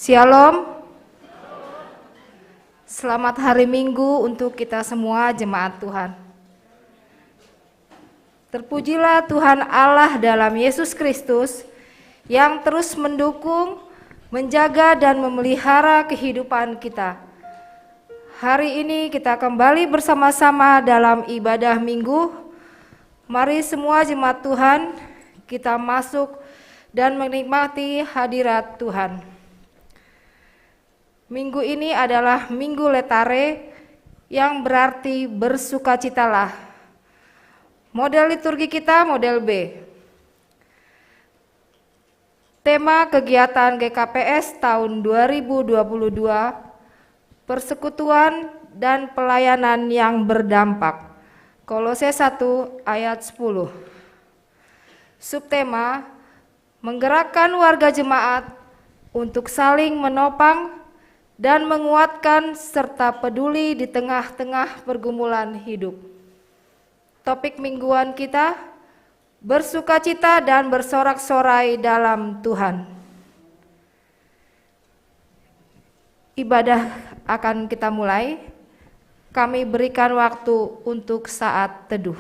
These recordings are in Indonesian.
Shalom. Selamat hari Minggu untuk kita semua jemaat Tuhan. Terpujilah Tuhan Allah dalam Yesus Kristus yang terus mendukung, menjaga dan memelihara kehidupan kita. Hari ini kita kembali bersama-sama dalam ibadah Minggu. Mari semua jemaat Tuhan kita masuk dan menikmati hadirat Tuhan. Minggu ini adalah Minggu Letare yang berarti bersukacitalah. Model liturgi kita model B. Tema kegiatan GKPS tahun 2022, persekutuan dan pelayanan yang berdampak. Kolose 1 ayat 10. Subtema, menggerakkan warga jemaat untuk saling menopang dan menguatkan serta peduli di tengah-tengah pergumulan hidup. Topik mingguan kita, bersukacita dan bersorak-sorai dalam Tuhan. Ibadah akan kita mulai. Kami berikan waktu untuk saat teduh.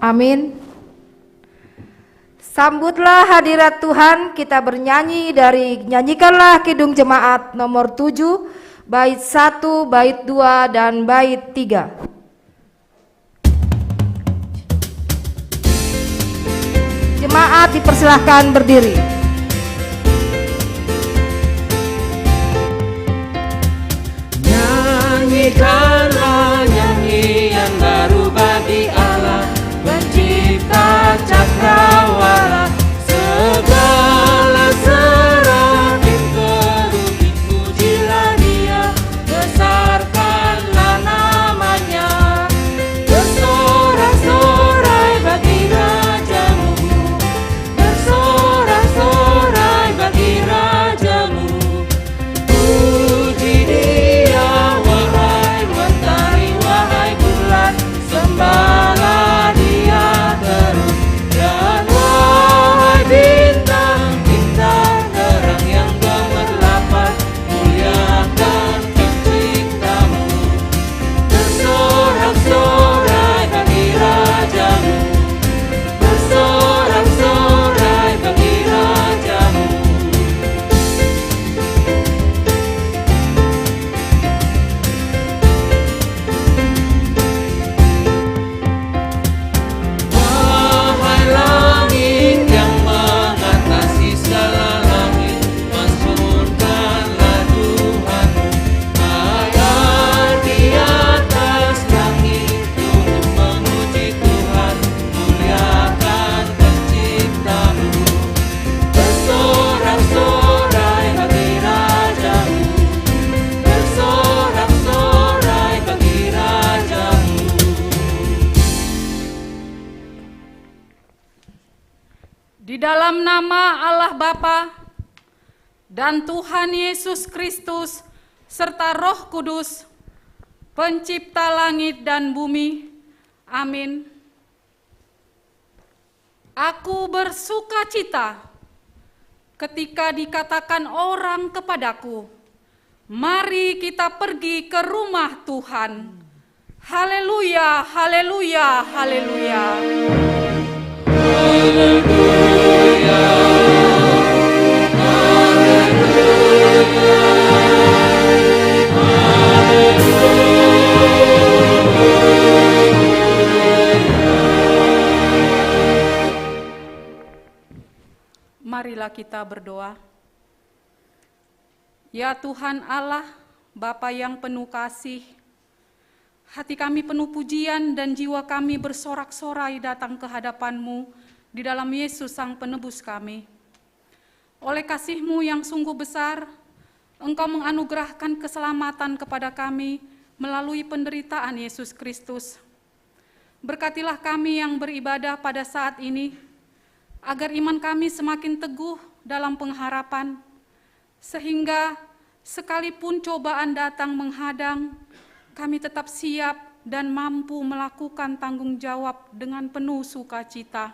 Amin. Sambutlah hadirat Tuhan, kita bernyanyi dari Nyanyikanlah Kidung Jemaat nomor 7, bait 1, bait 2, dan bait 3. Jemaat dipersilahkan berdiri. Nyanyikanlah nyanyian baru bagi Allah, pencipta cakrawala, segala serafim kerubin pujilah Dia, besarkanlah namanya, bersorak-sorai bagi Rajamu, bersorak-sorai bagi Rajamu. Puji Dia wahai mentari, wahai bulan, sembahlah Dia terus, dan wahai bintang, bintang terang yang gemerlapan, muliakan penciptamu, bersorak-sorai bagi Rajamu, bersorak-sorai bagi Rajamu. Wahai langit yang mengatasi segala langit, mazmurkanlah Tuhanmu. Ayat di atas langit turut memuji Tuhan, muliakan penciptamu, bersorak-sorai bagi Rajamu, bersorak-sorai bagi Rajamu. Di dalam nama Allah Bapa dan Tuhan Yesus Kristus serta Roh Kudus, pencipta langit dan bumi. Amin. Aku bersukacita ketika dikatakan orang kepadaku, mari kita pergi ke rumah Tuhan. Haleluya, haleluya, haleluya. Marilah kita berdoa. Ya Tuhan Allah, Bapa yang penuh kasih, hati kami penuh pujian dan jiwa kami bersorak-sorai datang ke hadapan-Mu di dalam Yesus Sang Penebus kami. Oleh kasih-Mu yang sungguh besar, Engkau menganugerahkan keselamatan kepada kami melalui penderitaan Yesus Kristus. Berkatilah kami yang beribadah pada saat ini, agar iman kami semakin teguh dalam pengharapan, sehingga sekalipun cobaan datang menghadang, kami tetap siap dan mampu melakukan tanggung jawab dengan penuh sukacita.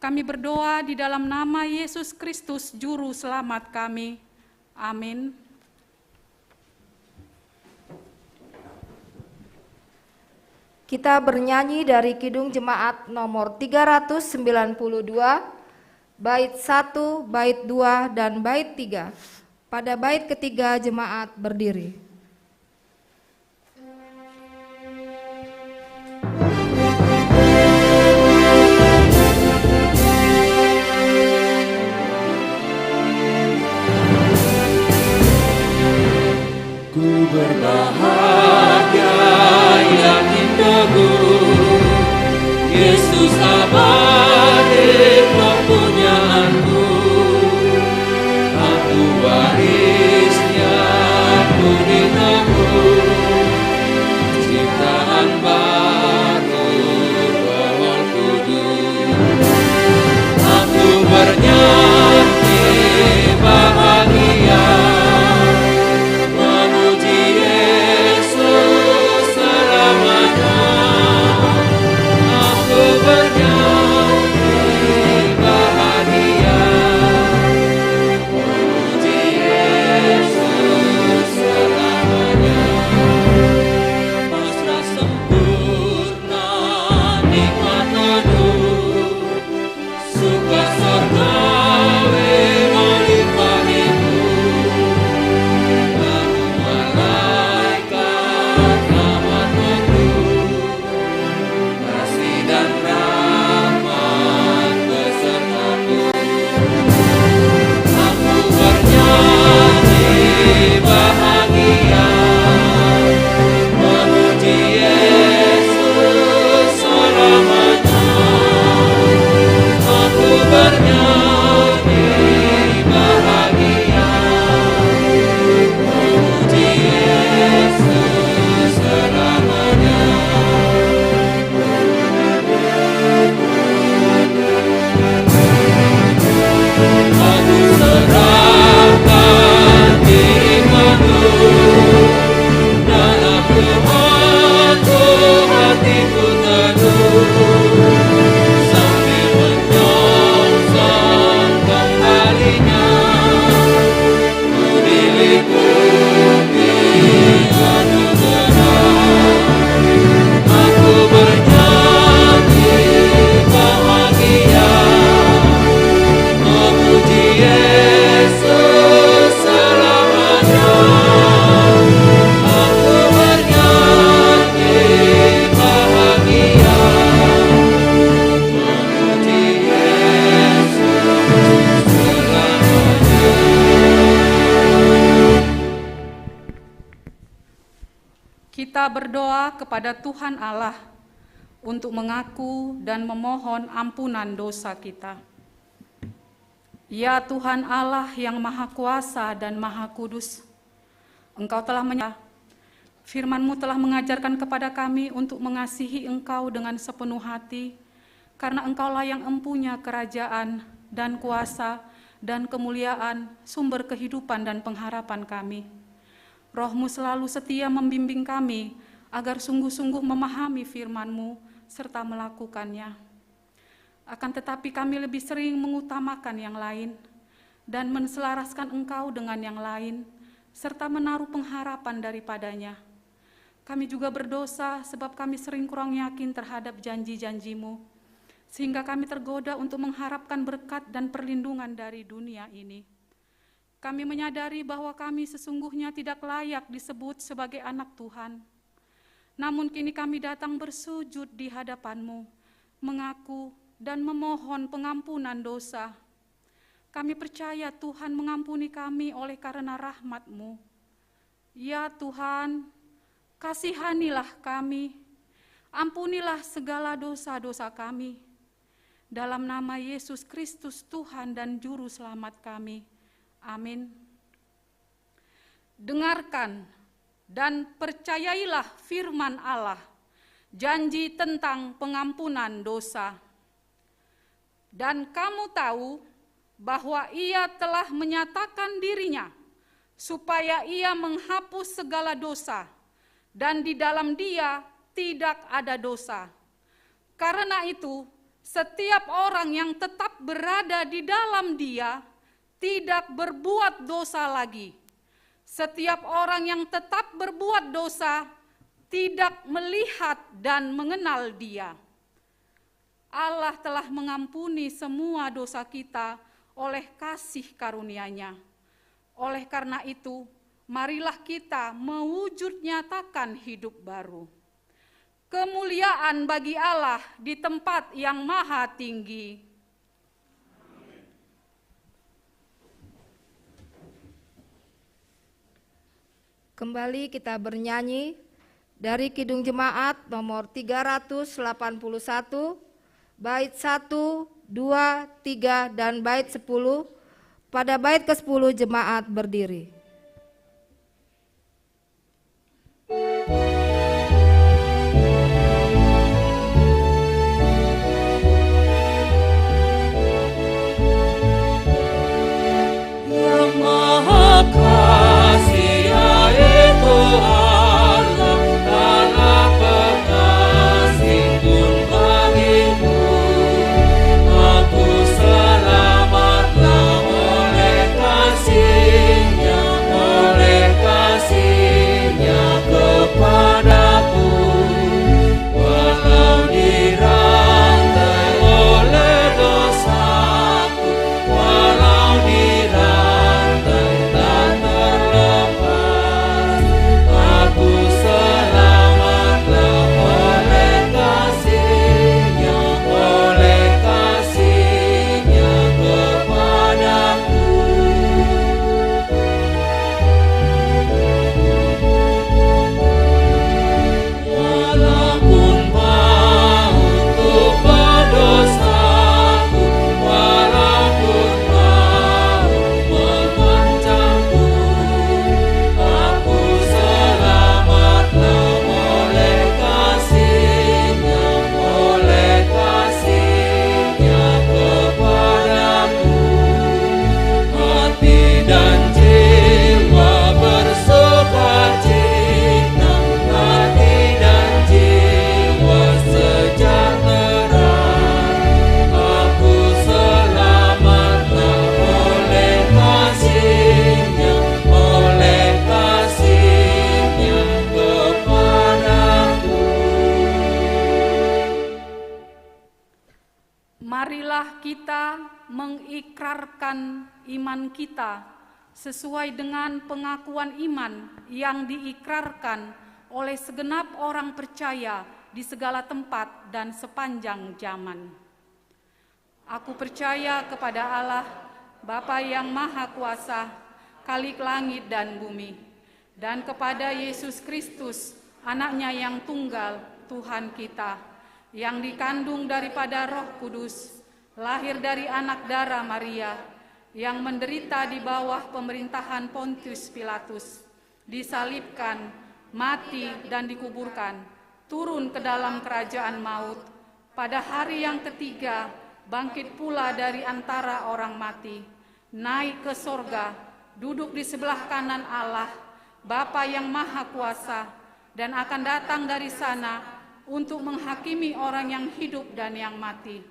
Kami berdoa di dalam nama Yesus Kristus, Juru Selamat kami. Amin. Kita bernyanyi dari Kidung Jemaat nomor 392, bait 1, bait 2, dan bait 3. Pada bait ketiga jemaat berdiri. Ku berbahagia yakin teguh, Yesus abadi kepunyaanku. Aku warisnya, ku ditebus, ciptaan baru Roh Kudus. Aku bernyanyi bahagia, memuji Yesus selamanya. Aku bernyanyi bahagia, memuji Yesus selamanya. Pasrah sempurna nikmat penuh, suka surgawi melimpahiku. Lalu malaikat rahmat menuju, kasih dan rahmat besertaku. Aku bernyanyi bahagia, memuji Yesus selamanya. Aku bernyanyi bahagia, memuji Yesus selamanya. Aku serahkan diri penuh, dalam Tuhanku hatiku teduh, sambil menyongsong kembalinya. Ku diliputi anugerah, aku bernyanyi bahagia, memuji Yesus selamanya. Aku bernyanyi bahagia, memuji Yesus selamanya. Kita berdoa kepada Tuhan Allah untuk mengaku dan memohon ampunan dosa kita. Ya Tuhan Allah yang Maha Kuasa dan Maha Kudus, Engkau telah Firman-Mu telah mengajarkan kepada kami untuk mengasihi Engkau dengan sepenuh hati, karena Engkaulah yang empunya kerajaan dan kuasa dan kemuliaan, sumber kehidupan dan pengharapan kami. Roh-Mu selalu setia membimbing kami agar sungguh-sungguh memahami firman-Mu serta melakukannya. Akan tetapi kami lebih sering mengutamakan yang lain dan menselaraskan Engkau dengan yang lain, serta menaruh pengharapan daripadanya. Kami juga berdosa sebab kami sering kurang yakin terhadap janji-janji-Mu, sehingga kami tergoda untuk mengharapkan berkat dan perlindungan dari dunia ini. Kami menyadari bahwa kami sesungguhnya tidak layak disebut sebagai anak Tuhan. Namun kini kami datang bersujud di hadapan-Mu, mengaku dan memohon pengampunan dosa. Kami percaya Tuhan mengampuni kami oleh karena rahmat-Mu. Ya Tuhan, kasihanilah kami, ampunilah segala dosa-dosa kami. Dalam nama Yesus Kristus Tuhan dan Juru Selamat kami. Amin. Dengarkan dan percayailah firman Allah, janji tentang pengampunan dosa. Dan kamu tahu bahwa Ia telah menyatakan dirinya supaya Ia menghapus segala dosa, dan di dalam Dia tidak ada dosa. Karena itu, setiap orang yang tetap berada di dalam Dia tidak berbuat dosa lagi. Setiap orang yang tetap berbuat dosa tidak melihat dan mengenal Dia. Allah telah mengampuni semua dosa kita oleh kasih karunia-Nya. Oleh karena itu, marilah kita mewujud nyatakan hidup baru. Kemuliaan bagi Allah di tempat yang maha tinggi. Kembali kita bernyanyi dari Kidung Jemaat nomor 381, bait 1, 2, 3, dan bait 10. Pada bait ke-10 jemaat berdiri. Yang Maha Kasih yaitu Allah, Allah pengasih pun bagiku. Aku selamatlah oleh kasih-Nya kepadaku. Walau dirantai oleh dosaku, walau dirantai tak terlepas, aku selamatlah oleh kasih-Nya kepadaku. Walaupun mautku berdosaku, walaupun maut mengancamku, aku selamatlah oleh kasih-Nya kepadaku. Hati dan jiwa bersukacita, hati dan jiwa sejahtera. Aku selamatlah oleh kasih-Nya kepadaku. Marilah kita mengikrarkan iman kita sesuai dengan pengakuan iman yang diikrarkan oleh segenap orang percaya di segala tempat dan sepanjang zaman. Aku percaya kepada Allah, Bapa yang Maha Kuasa, Khalik langit dan bumi, dan kepada Yesus Kristus, Anaknya yang tunggal, Tuhan kita, yang dikandung daripada Roh Kudus, lahir dari anak darah Maria, yang menderita di bawah pemerintahan Pontius Pilatus, disalibkan, mati dan dikuburkan, turun ke dalam kerajaan maut, pada hari yang ketiga bangkit pula dari antara orang mati, naik ke sorga, duduk di sebelah kanan Allah, Bapa yang Maha Kuasa, dan akan datang dari sana untuk menghakimi orang yang hidup dan yang mati.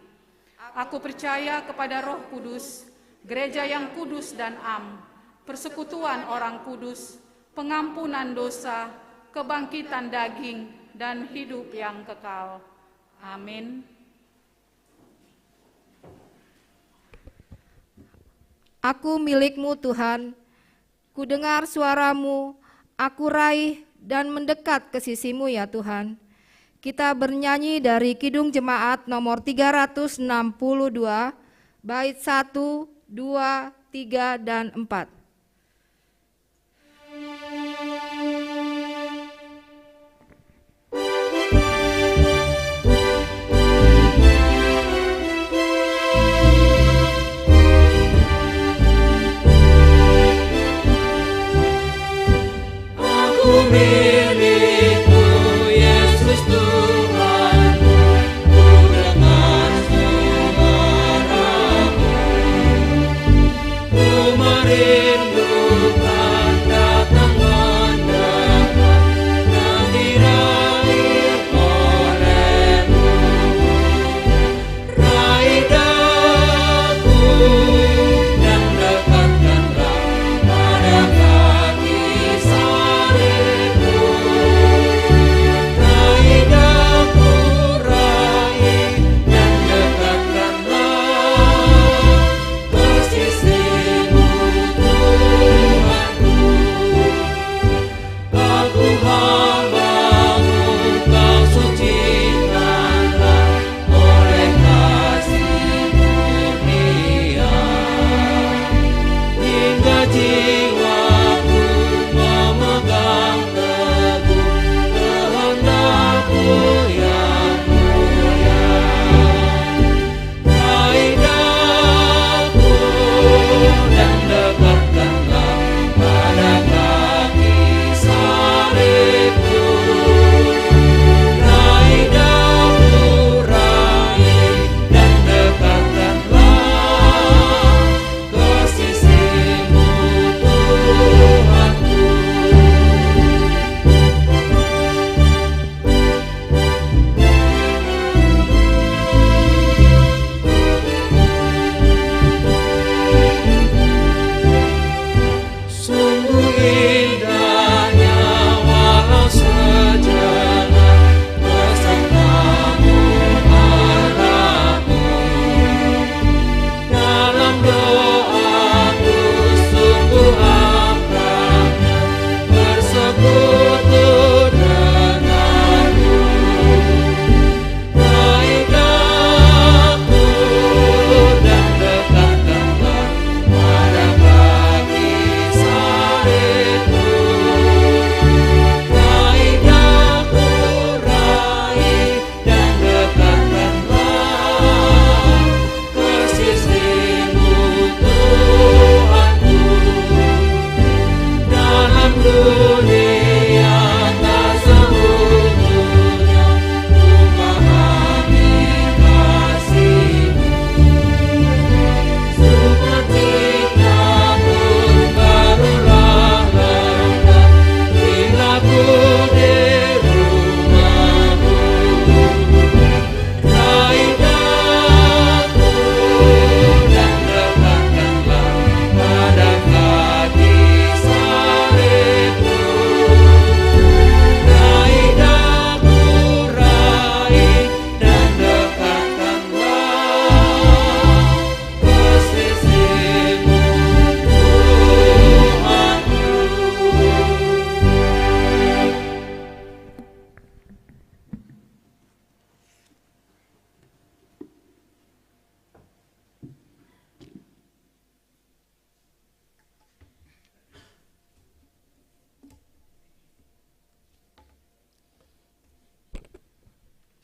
Aku percaya kepada Roh Kudus, gereja yang kudus dan am, persekutuan orang kudus, pengampunan dosa, kebangkitan daging, dan hidup yang kekal. Amin. Aku milik-Mu Tuhan, ku dengar suara-Mu, aku raih dan mendekat ke sisi-Mu ya Tuhan. Kita bernyanyi dari Kidung Jemaat nomor 362, bait 1, 2, 3, dan 4.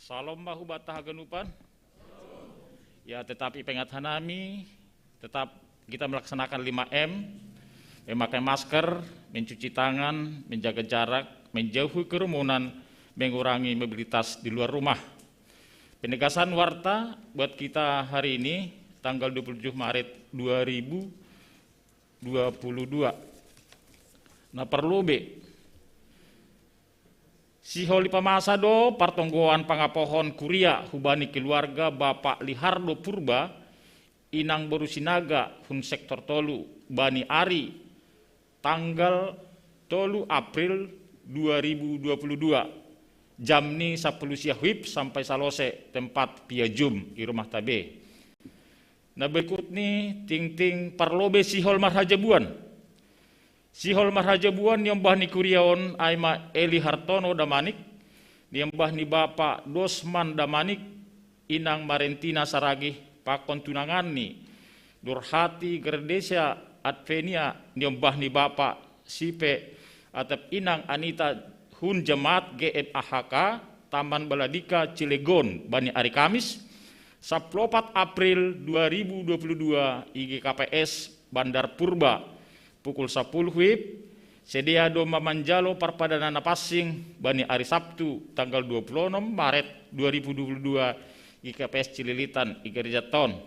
Salam bahu batah genupan. Ya, tetapi pengat hanami, tetap kita melaksanakan 5M, memakai masker, mencuci tangan, menjaga jarak, menjauhi kerumunan, mengurangi mobilitas di luar rumah. Penegasan warta buat kita hari ini, tanggal 27 Maret 2022. Nah perlu Siholi pamasado partonggoan pangapohon kuria hubani keluarga Bapak Lihardo Purba inang Borusinaga hun sektor tolu Bani Ari tanggal 3 April 2022 jam ni 10 siang WIB sampai salose tempat piajum di rumah tabe. Nah berikut ni ting parlobe sihol marhajabuan. Sihol marhajabuan yang bah ni kuriaon aima Eli Hartono Damanik, yang bah ni Bapak Dosman Damanik, inang Marentina Saragi, pakon tunangan ni, Durhati Gerdesia Advenia, yang bah ni Bapak Sipe, atap inang Anita Hun Jemaat GFAHK, Taman Baladika Cilegon, Bani Ari Kamis, 14 April 2022, IGKPS Bandar Purba, pukul 10 WIB, sedia doma manjalo parpadanana passing Bani Ari Sabtu tanggal 26 Maret 2022 IKPS Cililitan Gereja Ton.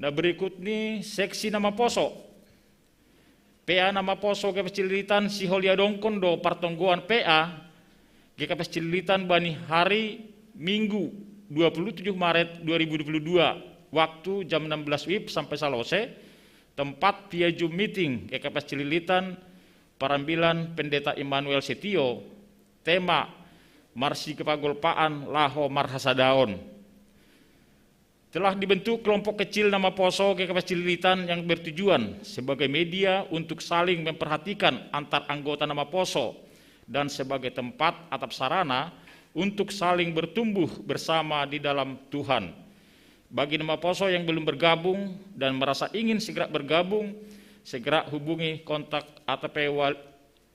Nah berikut nih seksi nama poso. PA nama poso GKPS Cililitan Siholia Dongkondo partonggoan PA GKPS Cililitan Bani hari Minggu 27 Maret 2022 waktu jam 16 WIB sampai salose. Tempat piajum meeting GKPS Cililitan, Parambilan Pendeta Immanuel Setio, tema Marsi Kepagolpaan Laho Marhasadaon. Telah dibentuk kelompok kecil nama poso GKPS Cililitan yang bertujuan sebagai media untuk saling memperhatikan antar anggota nama poso dan sebagai tempat atau sarana untuk saling bertumbuh bersama di dalam Tuhan. Bagi nama poso yang belum bergabung dan merasa ingin segera bergabung, segera hubungi kontak ATP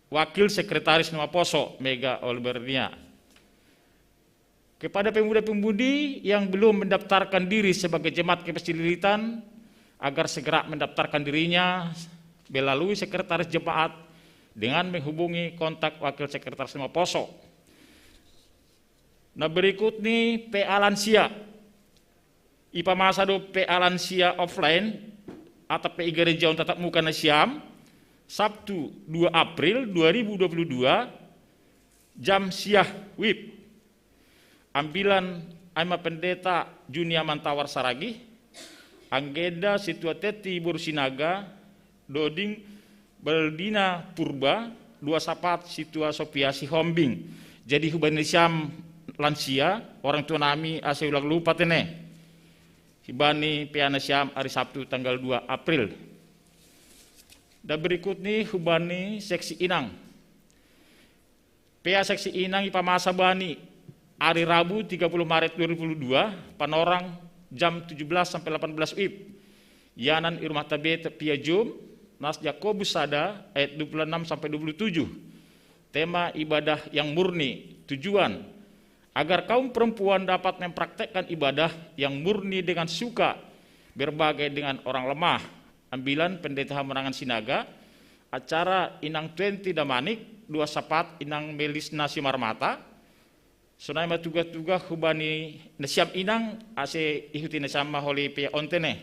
Wakil Sekretaris nama poso Mega Olbernia. Kepada pemuda-pemudi yang belum mendaftarkan diri sebagai jemaat GKPS Cililitan, agar segera mendaftarkan dirinya melalui Sekretaris Jemaat dengan menghubungi kontak Wakil Sekretaris nama poso. Nah berikut nih PA Lansia. Ipa masado PA Lansia offline atau PI Gereja Tatap Muka Nasiam Sabtu 2 April 2022 jam siah WIB ambilan Aima Pendeta Junia Mantawar Saragi Anggeda Situateti Borusinaga Doding Beldina Purba 2 Sapat Situa Sophia Sihombing. Jadi hubungan Nasiam Lansia orang tua nami ase ulang lupa tene Hibani PA Nasiam hari Sabtu tanggal 2 April. Dan berikut nih hubani seksi inang. PA seksi inang Ipa Masa Bani hari Rabu 30 Maret 2022 panorang jam 17 sampai 18 WIB. Yanan Irmah Tabe Piajum Nas Yakobus Sada ayat 26 sampai 27. Tema ibadah yang murni, tujuan agar kaum perempuan dapat mempraktekkan ibadah yang murni dengan suka berbagai dengan orang lemah. Ambilan Pendeta Hamerangan Sinaga, acara Inang 20 Damanik, 2 Sapat Inang Melis Nasi Marmata, sunai matuga-tuga hubani Nasiam Inang, ase ihuti Nasiam Maholi Pia Ontene.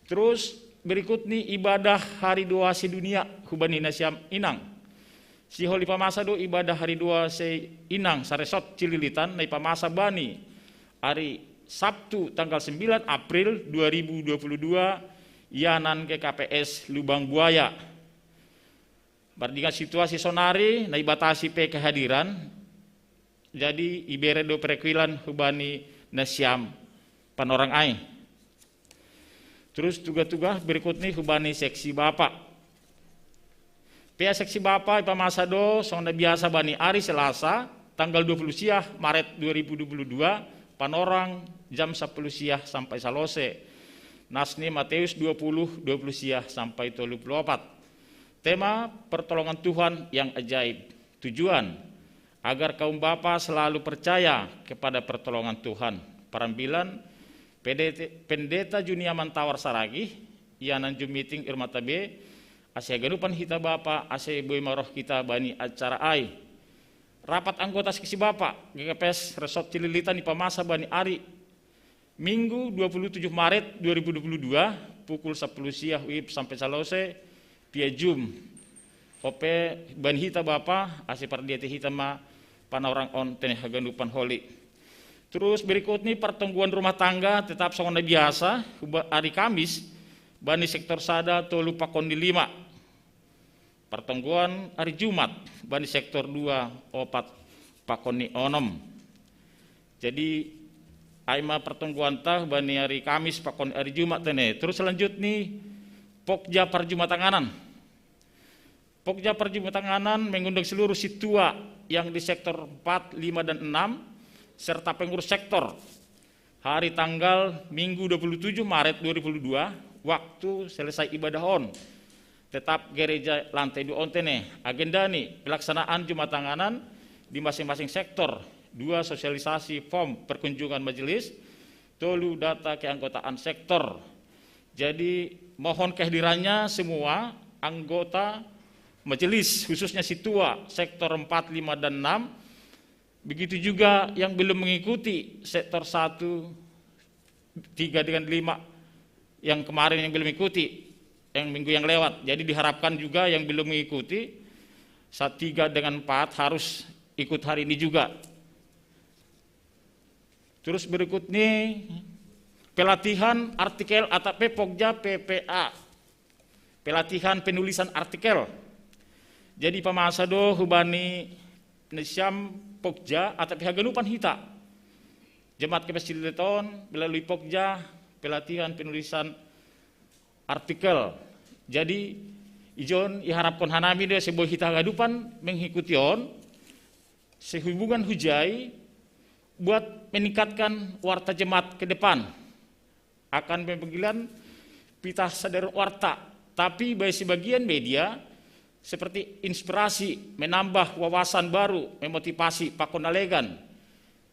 Terus berikut nih ibadah hari 2 sedunia hubani Nasiam Inang. Si Holi Pamasado ibadah hari 2 se inang saresot Cililitan na Ipamasa Bani hari Sabtu tanggal 9 April 2022 yanan ke KPS Lubang Buaya. Berdingan situasi sonari na ibatasi pe kehadiran jadi ibere do perekwilan hubani Nasiam panorang ai. Terus tugas-tugas berikut nih hubani seksi Bapak. PA seksi Bapak Ipa Masado sonda biasa Bani Ari Selasa tanggal 20 siah Maret 2022 panorang jam 10 siah sampai salose. Nasni Matius 20 siah sampai 24. Tema pertolongan Tuhan yang ajaib. Tujuan agar kaum bapa selalu percaya kepada pertolongan Tuhan. Parambilan Pendeta Junia Mantawar Saragi, ianan Jum meeting Irma Tabe, ase ganupan hita bapa, ase boy maroh kita bani acara ai. Rapat anggota seksi bapa, GKPS Resort Cililitan di Pamasa bani Ari, Minggu 27 Maret 2022, pukul 10 siang WIB sampai Salose, via Zoom. Ope bani hita bapa, ase pardiate hita ma panaurang on teneh ganupan holi. Terus berikut ini pertemuan rumah tangga tetap songona biasa hari Kamis bani sektor Sada tolu pakon di 5. Pertemuan hari Jumat bani sektor 2 opat pakon ni 6. Jadi aima pertemuan tah bani hari Kamis pakon hari Jumat tene. Terus selanjutnya Pokja Perjumatanganan. Pokja Perjumatanganan mengundang seluruh situa yang di sektor 4, 5 dan 6 serta pengurus sektor hari tanggal Minggu 27 Maret 2022 waktu selesai ibadah on tetap gereja lantai 2 on tene. Agenda nih pelaksanaan Jumatanganan di masing-masing sektor, 2 sosialisasi form perkunjungan majelis, tolu data keanggotaan sektor. Jadi mohon kehadirannya semua anggota majelis khususnya situa sektor 4, 5 dan 6. Begitu juga yang belum mengikuti sektor 1, 3 dengan 5 yang kemarin yang belum mengikuti, yang minggu yang lewat. Jadi diharapkan juga yang belum mengikuti 3 dengan 4 harus ikut hari ini juga. Terus berikutnya pelatihan artikel atau Pokja PPA. Pelatihan penulisan artikel. Jadi pamasa do hubani Nesiam Pokja atau pihak ganupan hita Jemaat KPS Cililitan melalui Pokja pelatihan penulisan artikel. Jadi ijon iharapkan hanami dia sebuah hita gadupan mengikuti on sehubungan hujai buat meningkatkan warta jemaat ke depan akan pemanggilan pitah sadar warta, tapi bagi sebagian media seperti inspirasi, menambah wawasan baru, memotivasi pakonalegan.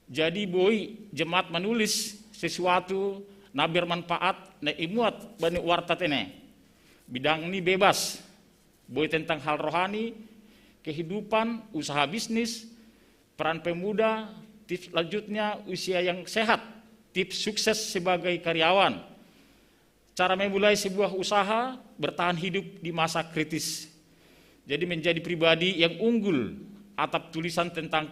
Jadi boy jemaat menulis sesuatu na bermanfaat na imuat bani warta tene. Bidang ini bebas. Boy tentang hal rohani, kehidupan, usaha bisnis, peran pemuda, tips lanjutnya usia yang sehat, tips sukses sebagai karyawan, cara memulai sebuah usaha, bertahan hidup di masa kritis. Jadi menjadi pribadi yang unggul, atap tulisan tentang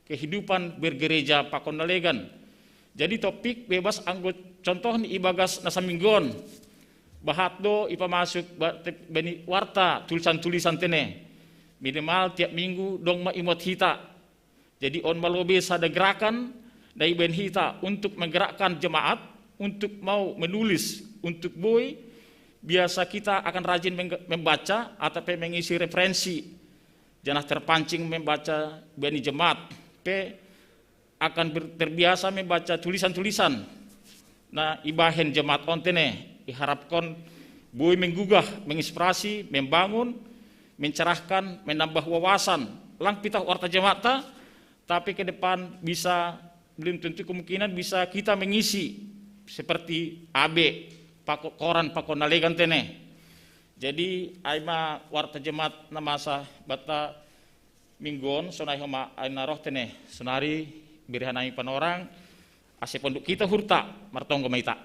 kehidupan bergereja pakonalegan. Jadi topik bebas anggota contoh ni ibagas nasaminggon. Bahatdo ipa masuk bani warta tulisan-tulisan tene. Minimal tiap minggu dong maimot hita. Jadi on malobe sada gerakan dari ben hita untuk menggerakkan jemaat untuk mau menulis untuk boy. Biasa kita akan rajin membaca atau mengisi referensi. Jangan terpancing membaca bani jemaat. Akan terbiasa membaca tulisan-tulisan. Nah, ibahen jemaat ontene diharapkan boy menggugah, menginspirasi, membangun, mencerahkan, menambah wawasan. Lang pitah warta jemaat, tapi ke depan bisa belum tentu kemungkinan bisa kita mengisi seperti AB. Koran pakonalegan tene. Jadi aima warta jemaat namasa bata minggon sonai homa aina roh tene sonari birihanai panorang ase pondok kita hurta martonggo maita.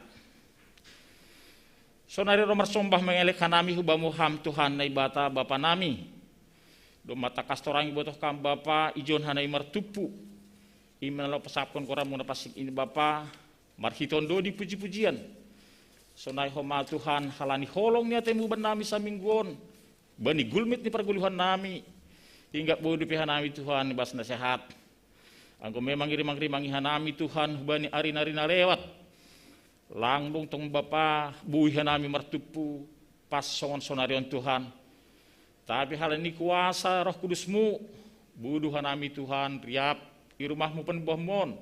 Sonari romar sombah mengelek hanami hubamu ham Tuhan nai bata bapa nami. Do mata kastorang botoh kam bapa ijon hanai martupu. Imenalo pesapkon koram muna pasik ini bapa marhitondo di puji-pujian. Sonai homa Tuhan halani holong ni atemu ban nami saminggon. Bani gulmit ni perguluhan nami. Hingga bodo pihan nami Tuhan bas nasehat. Angko memang iri-mangi hanami Tuhan bani arina-arina lewat. Langlung tong bapa buihan nami martupu pas songon sonarion Tuhan. Tapi hal ini kuasa Roh Kudusmu. Buduhan nami Tuhan riap di rumahmu penbuahmon.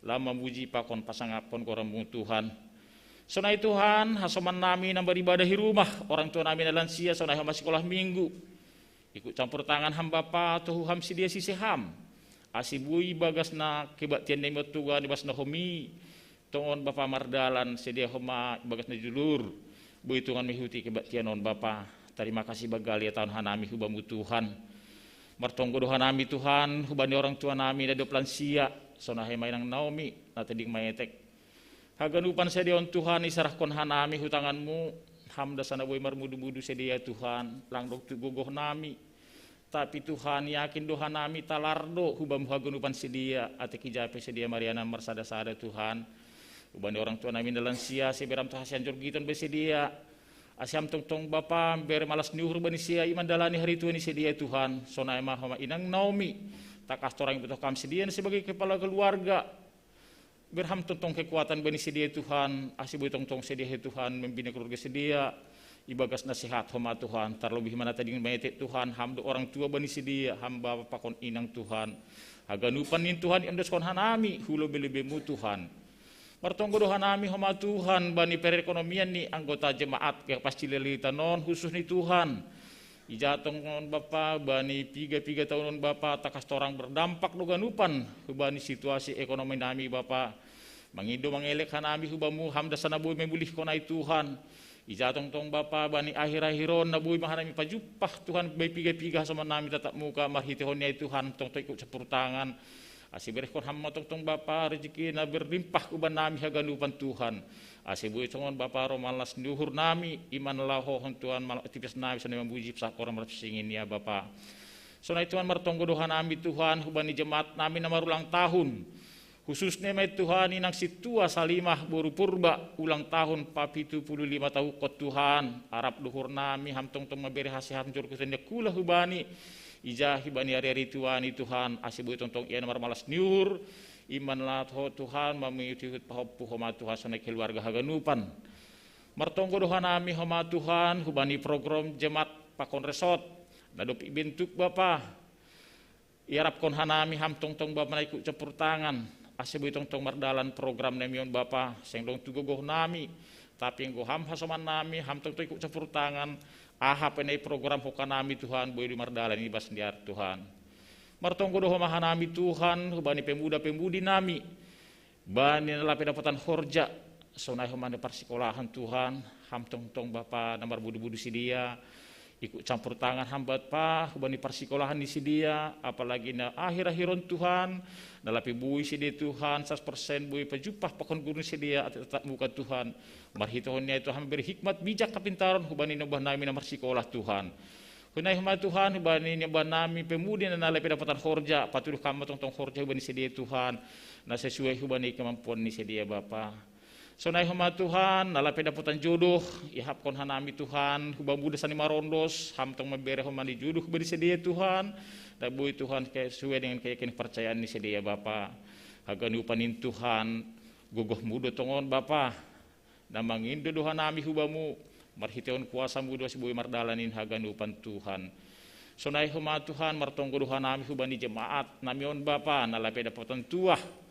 Lama muji pakon pasangapon koramu Tuhan. Sonai Tuhan, hasoman nami nang beribadah di rumah, orang tua nami na lansia, sonai hamba sekolah minggu. Ikut campur tangan hamba pa, tuhu ham si dia sisi ham. Asibui bagas na kebaktian na Tuhan ibas na homi tongon Bapa mardalan sedia homa bagas na julur bui Tuhan mihuti kebaktian on Bapa. Terima kasih bagali ya tahun hanami hubamu Tuhan. Martonggo doha nami Tuhan hubani orang tua nami na doplan sia sonahe mainang Naomi na teding maetek. Haganupan sedia on Tuhan isarahkon hanami hutanganmu hamda sana bui marmudu-mudu sedia Tuhan langdok tu gogoh nami. Tapi Tuhan yakin doha nami talardo hubam hagunupan sedia ate kijape sedia Mariana marsada-sada Tuhan hubani orang tua nami dalam sia seberam tuh hasian jorgiton besedia asyam tong Bapa ber malas niuhur bani sia iman dalani hari tua ni sedia Tuhan sona emah homa inang Naomi takas torang betul kam sedia sebagai kepala keluarga berham tong kekuatan bani sedia Tuhan asibu tong sedia Tuhan membina keluarga sedia ibagas nasihat homa Tuhan terlebih mana tadi mayete Tuhan hamdo orang tua bani sedia hamba pakon inang Tuhan haganupan nin Tuhan emdes kon hanami hulo belebemu Tuhan martonggo doha nami homa Tuhan bani perekonomian ni anggota jemaat ke pasti lelita non khusus ni Tuhan ijatong non Bapa bani piga tahun Bapa takas torang berdampak do ganupan bani situasi ekonomi nami Bapa mangindo mangelek hanami hubamu hamda sanabu membulih konai Tuhan ijatong tong Bapa bani akhir-akhiron nabui mahanami pajupah Tuhan bay piga sama nami tatap muka marhitihonnya Tuhan tong ikut sepur tangan asiberkon hamma tong Bapa rezeki na berlimpah kuban nami haganupan Tuhan asibui tongon Bapa romalas nuhur nami iman laho Tuhan mal tipis nami sana membuji sakor mersingin ya Bapa sonai Tuhan martonggo doha nami Tuhan hubani jemaat nami na marulang tahun khususnya may Tuhan inang situa salimah boru purba ulang tahun papi 75 tahun kot Tuhan Arab duhur nami hamtong tong maberi hasihat njur kusennya kula hubani ijah hibani hari Tuhan Tuhan asibu tong ian marmalas niur iman lah Tuhan mamiyuti pahopu homa Tuhan sonai keluarga haganupan martonggo doha nami homa Tuhan hubani program jemaat pakon resort nadopi bentuk Bapa iarap kon hanami hamtong tong Bapa naikut campur tangan asibu tong mardalan program nemion Bapa sengdong tugogoh nami tapi ngo ham hasaman nami ham tong ikut campur tangan aha penai program hoka nami Tuhan boy di mardalan ini bas diar Tuhan martonggo doh mahanami Tuhan bani pemuda-pemudi nami bani nalapi dapatan horja sonai homane parsikolahan Tuhan ham tong Bapa namar budu-budu si dia ikut campur tangan hambat pa bani parsikolahan di si dia apalagi na akhir-akhiron Tuhan nalapi bui si dia Tuhan 100% bui pajupah pakon guru si dia tetap muka Tuhan marhitohonnya itu hampir hikmat bijak kapintaran hubani nabah nami na marsikolah Tuhan hunai huma Tuhan hubani nabah nami pemudi na nalapi dapatan horja patuduh kama tong horja hubani si dia Tuhan na sesuai hubani kemampuan ni si dia Bapa sonai homa Tuhan nalapi dapatan jodoh ihapkon hanami Tuhan hubabuda sani marondos hamtong membere homa di jodoh beri sedia Tuhan dabui Tuhan sesuai dengan keyakinan percayaan ni sedia Bapa haganupanin Tuhan gogoh mudo tongon Bapa namangindo doha nami hubamu marhiteon kuasa mudo sibui mardalanin haganupan Tuhan sonai homa Tuhan martonggo doha nami hubani jemaat namion Bapa nalapi dapatan tuah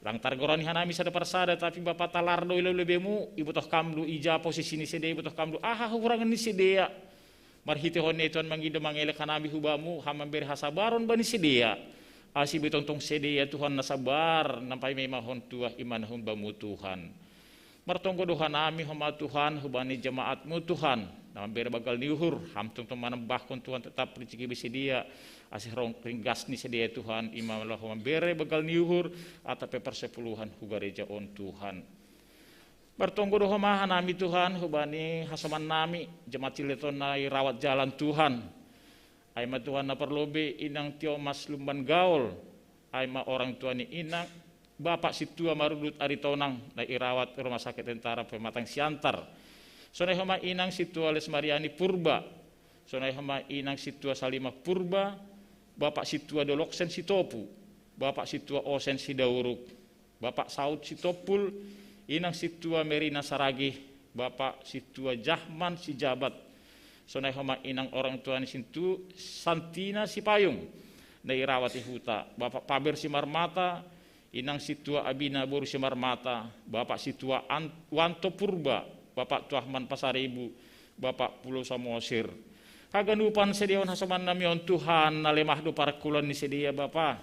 lantar gorani hanami sada persada tapi Bapa talardo ilo lebemu ibu toh kamlu ija posisi ni sedia ibu toh kamlu aha hurangan ni sedia marhite honne Tuhan mangido mangelek hanami hubamu hamam beri hasabaron bani sedia asi bitong sedia Tuhan nasabar nampai memahon tuah iman humbamu Tuhan martonggo doha nami homa Tuhan hubani jemaatmu Tuhan nama beri bagal niuhur hamtung manembahkon Tuhan tetap rezeki besedia asih rong ringgas ni sedia Tuhan imam Allah bere bagal niuhur atape persepuluhan hugareja on Tuhan martonggo doha maha nami Tuhan hubani hasaman nami jemaat cileton nai rawat jalan Tuhan aima Tuhan na perlobe inang tio mas lumban gaul aima orang tua ni inang Bapak situa marudut aritonang na irawat rumah sakit tentara pematang siantar sonai hama inang situa Les Mariani Purba sonai hama inang situa Salimah Purba Bapak situa Doloksen Sitopu Bapak situa Osen Sidauruk Bapak Saud Sitopul inang situa Merina Saragih Bapak situa Jahman Sijabat sonai hama inang orang tua ni sintu Santina Sipayung na irawat ihuta Bapak Paber Simarmata inang situa Abina Boru Simarmata Bapak situa Wanto Purba Bapak Tuahman Pasaribu Bapak Pulau Samosir haganupan sediawan hasaman namion Tuhan nalemah do para kulon ni sedia Bapa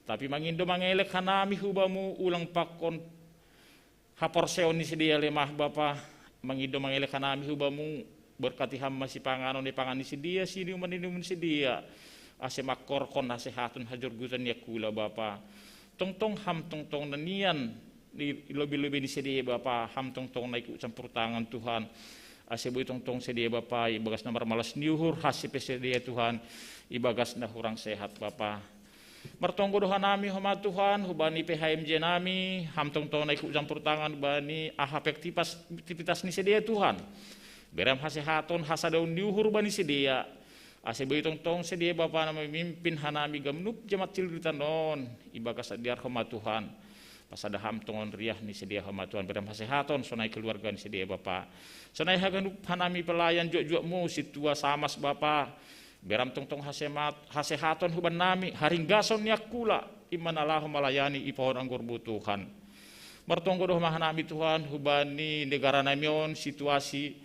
Tapi mangindo mangelek hanami hubamu ulang pakon haporseon ni sedia lemah Bapa, mangindo mangelek hanami hubamu berkati hamba si panganon ni pangani sedia sini uman sedia ase makorkon nasehatun hajur gutan ya kula Bapa. Tong ham tong nanian lebih-lebih ni sedia Bapa, ham tong naik campur tangan Tuhan. Ase bui tong sedia Bapa, ibagas na marmalas niuhur hasip sedia Tuhan, ibagas na hurang sehat Bapa. Martonggo doha nami homa Tuhan, hubani PHMJ nami, ham tong naik campur tangan hubani aktivitas ni sedia Tuhan. Beram hasehaton hasadaun niuhur bani sedia. Ase bui tong sedia Bapa na memimpin hanami gamnup jemaat ciluritan non, ibagas diar homa Tuhan. Pasada ham tongon riah ni sedia hama Tuhan beram hasehaton sonai keluarga ni sedia Bapa. Sonai haganup hanami pelayan juak-juakmu situa samas Bapa. Beram tong hasehaton huban nami haringgason yakula imanalah melayani ipohon anggur Tuhan. Martonggo doh hanami Tuhan hubani negara namion situasi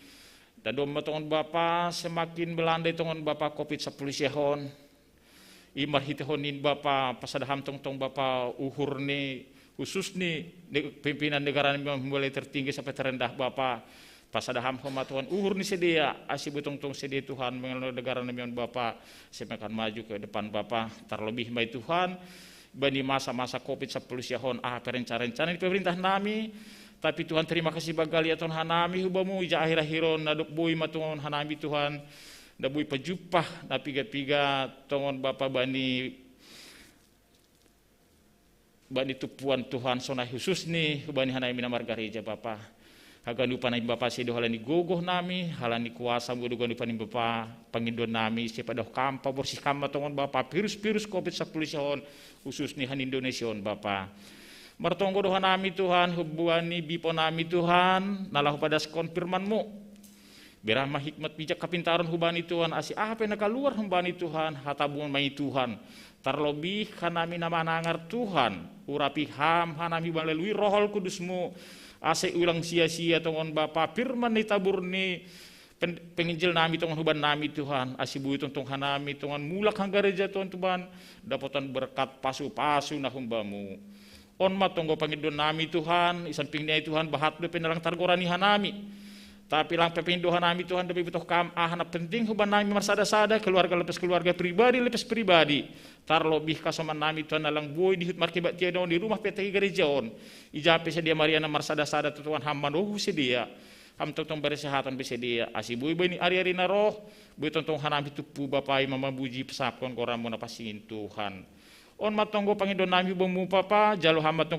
dan dom tongon Bapa semakin melandai tongon Bapa COVID-10 sehon. Imar hitehonin Bapa pasada ham tong Bapa uhur ni khusus nih pimpinan negara yang mulai tertinggi sampai terendah Bapa. Pasada ham homa Tuhan uhur ni sedia asih butong sedia Tuhan mengenai negara namion Bapa semakin maju ke depan Bapa. Terlebih mai Tuhan bani masa-masa COVID-10 sehon perencana di pemerintah nami. Tapi Tuhan terima kasih bagali ya Tuhan hanami hubamu ija akhir-akhiron naduk bui matungon hanami Tuhan. Da bui pajupah na piga-piga tongon Bapa bani tupuan Tuhan sonai khusus nih bani hanai mina margareja Bapa. Hagan upanai Bapa sedo halani gogoh nami, halani kuasa godogan upanai Bapa pangindon nami sepadoh kampa bersih kampa tongon Bapa virus COVID-10 sehon khusus nih han Indonesia Bapa. Martonggo doha nami Tuhan hubuani bipo nami Tuhan nalahu pada konfirmanmu. Berahma hikmat bijak kapintaran hubani Tuhan asi apa nak keluar hubani Tuhan hatabun mai Tuhan. Terlebih hanami nama nangar Tuhan urapi ham hanami melalui rohol kudusmu ase ulang sia-sia tongon Bapa firman ni tabur ni penginjil nami tongon huban nami Tuhan asi bui tong hanami tongon mulak hanggareja Tuhan dapatan berkat pasu-pasu na humbamu on matonggo pangindon nami Tuhan isan pingnya Tuhan bahat de penelang targorani hanami. Tapi lang pepindohan nami Tuhan demi butuh kam ahanap penting huban nami marsada-sada keluarga lepas keluarga pribadi tarlobih kasoman nami Tuhan nalang boy dihut markibat tiadon di rumah PT gerejaon ijape sedia Mariana marsada-sada Tuhan hamman sedia ham tong beresehatan besedia asi boy bani ari-ari naroh boy tong hanami tupu bapai mama buji pesakon koramu napasingin Tuhan on matonggo pangindon nami bomu Papa jalo hambat tong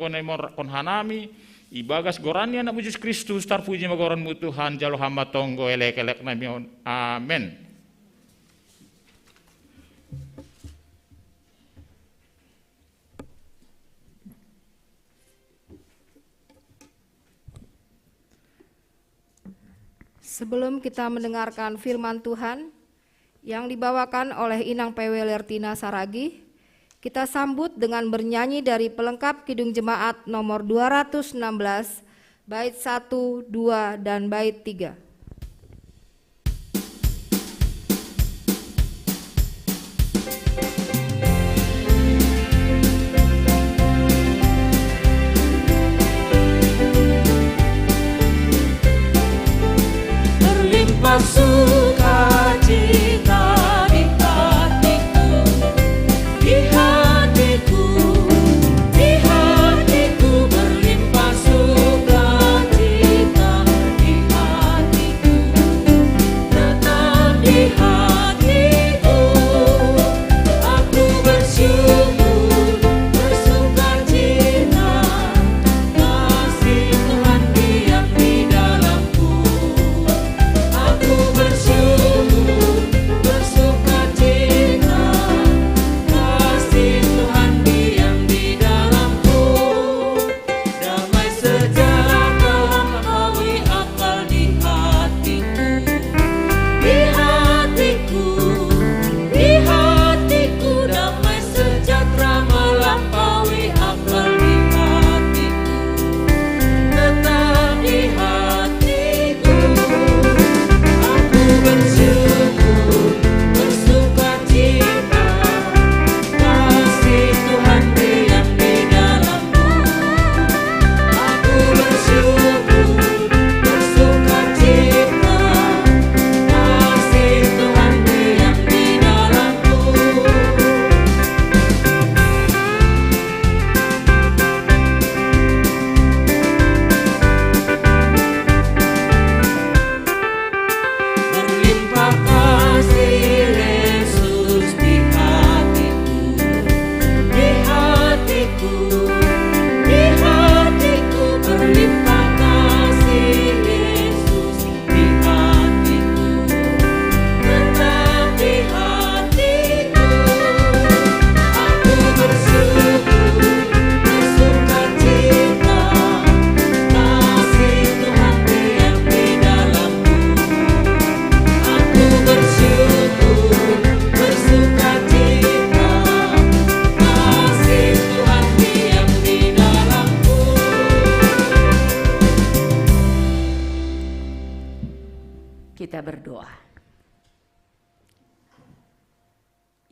kon hanami ibagas gorani anak Yesus Kristus tarpuji magoranmu Tuhan jalo hamba tonggo elek-elek namion amin. Sebelum kita mendengarkan firman Tuhan yang dibawakan oleh Inang PW Lertina Saragi, kita sambut dengan bernyanyi dari pelengkap Kidung Jemaat nomor 216, bait 1, 2, dan bait 3. Berlimpah sukacita di hatiku, di hatiku berlimpah sukacita di hatiku.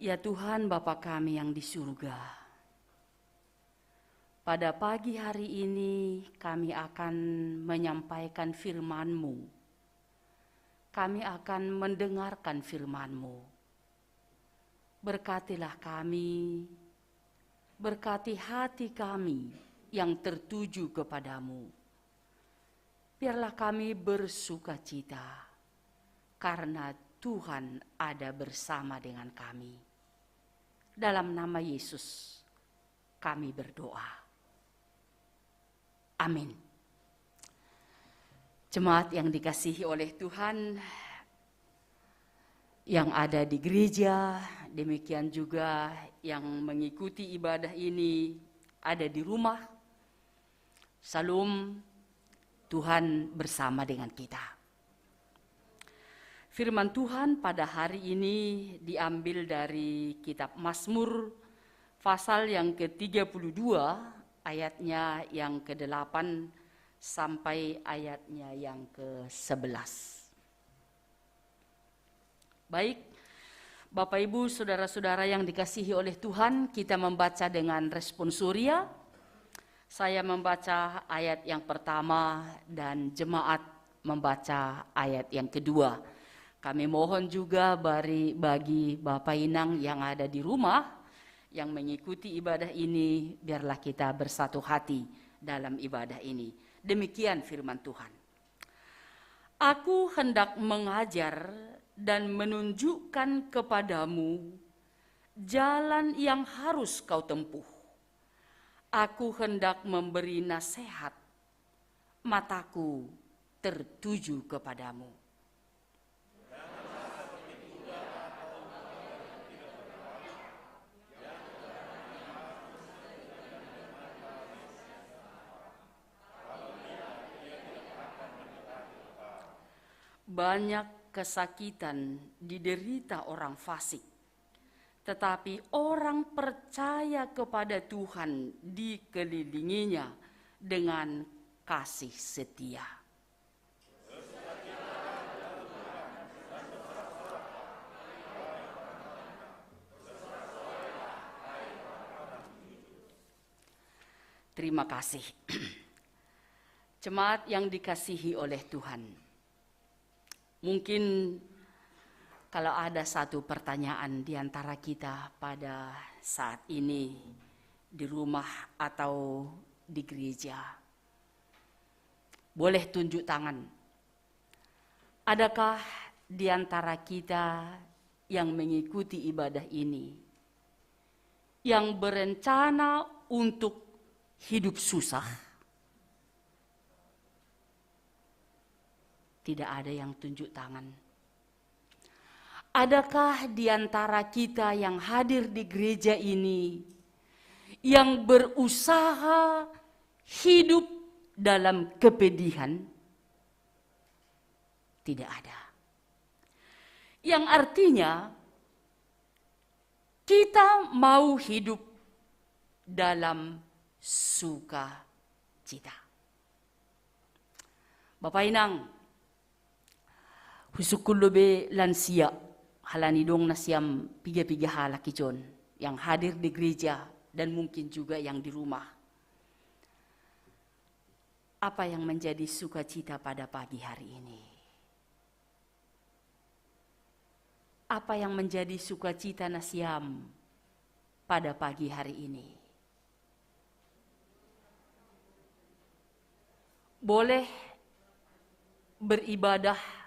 Ya Tuhan Bapa kami yang di surga, pada pagi hari ini kami akan menyampaikan firman-Mu. Kami akan mendengarkan firman-Mu. Berkatilah kami, berkati hati kami yang tertuju kepadamu. Biarlah kami bersuka cita, karena Tuhan ada bersama dengan kami. Dalam nama Yesus kami berdoa. Amin. Jemaat yang dikasihi oleh Tuhan, yang ada di gereja, demikian juga yang mengikuti ibadah ini ada di rumah. Salam, Tuhan bersama dengan kita. Firman Tuhan pada hari ini diambil dari kitab Mazmur pasal yang ke-32 ayatnya yang ke-8 sampai ayatnya yang ke-11. Baik, Bapak Ibu saudara-saudara yang dikasihi oleh Tuhan, kita membaca dengan responsoria. Saya membaca ayat yang pertama dan jemaat membaca ayat yang kedua. Kami mohon juga bagi Bapak Inang yang ada di rumah, yang mengikuti ibadah ini, biarlah kita bersatu hati dalam ibadah ini. Demikian firman Tuhan. Aku hendak mengajar dan menunjukkan kepadamu jalan yang harus kau tempuh. Aku hendak memberi nasihat, mataku tertuju kepadamu. Banyak kesakitan diderita orang fasik, tetapi orang percaya kepada Tuhan dikelilinginya dengan kasih setia. Terima kasih. Jemaat yang dikasihi oleh Tuhan. Mungkin kalau ada satu pertanyaan di antara kita pada saat ini di rumah atau di gereja, boleh tunjuk tangan. Adakah di antara kita yang mengikuti ibadah ini yang berencana untuk hidup susah? Tidak ada yang tunjuk tangan. Adakah di antara kita yang hadir di gereja ini yang berusaha hidup dalam kepedihan? Tidak ada. Yang artinya kita mau hidup dalam sukacita. Bapak Inang, husukulube lansia halani dong nasiam piga-piga halak ijon yang hadir di gereja dan mungkin juga yang di rumah. Apa yang menjadi sukacita pada pagi hari ini? Apa yang menjadi sukacita nasiam pada pagi hari ini? Boleh beribadah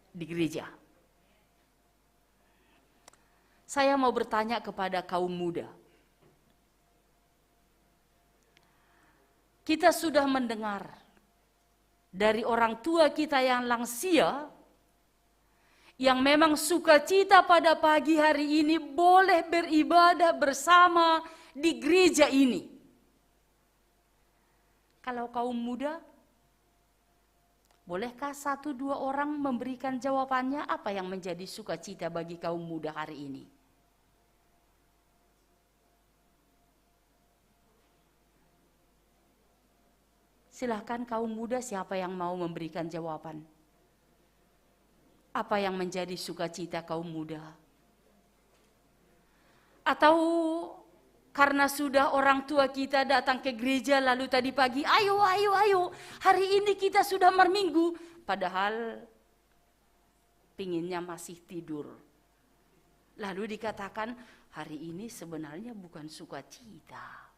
di gereja. Saya mau bertanya kepada kaum muda. Kita sudah mendengar dari orang tua kita yang lansia, yang memang sukacita pada pagi hari ini boleh beribadah bersama di gereja ini. Kalau kaum muda, bolehkah 1-2 orang memberikan jawabannya apa yang menjadi sukacita bagi kaum muda hari ini? Silahkan kaum muda, siapa yang mau memberikan jawaban? Apa yang menjadi sukacita kaum muda? Atau karena sudah orang tua kita datang ke gereja lalu tadi pagi, ayo, hari ini kita sudah berminggu. Padahal pinginnya masih tidur. Lalu dikatakan, hari ini sebenarnya bukan sukacita.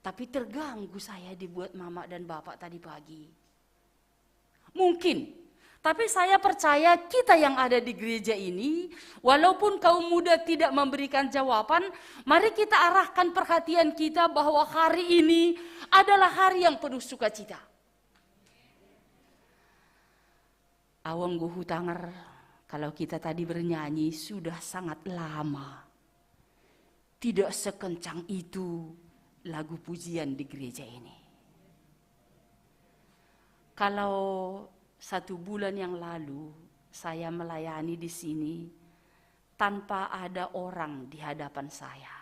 Tapi terganggu saya dibuat mama dan bapak tadi pagi. Mungkin. Tapi saya percaya kita yang ada di gereja ini, walaupun kaum muda tidak memberikan jawaban, mari kita arahkan perhatian kita bahwa hari ini adalah hari yang penuh sukacita. Awang guhu tanger, kalau kita tadi bernyanyi sudah sangat lama. Tidak sekencang itu lagu pujian di gereja ini. Kalau 1 bulan yang lalu saya melayani di sini tanpa ada orang di hadapan saya.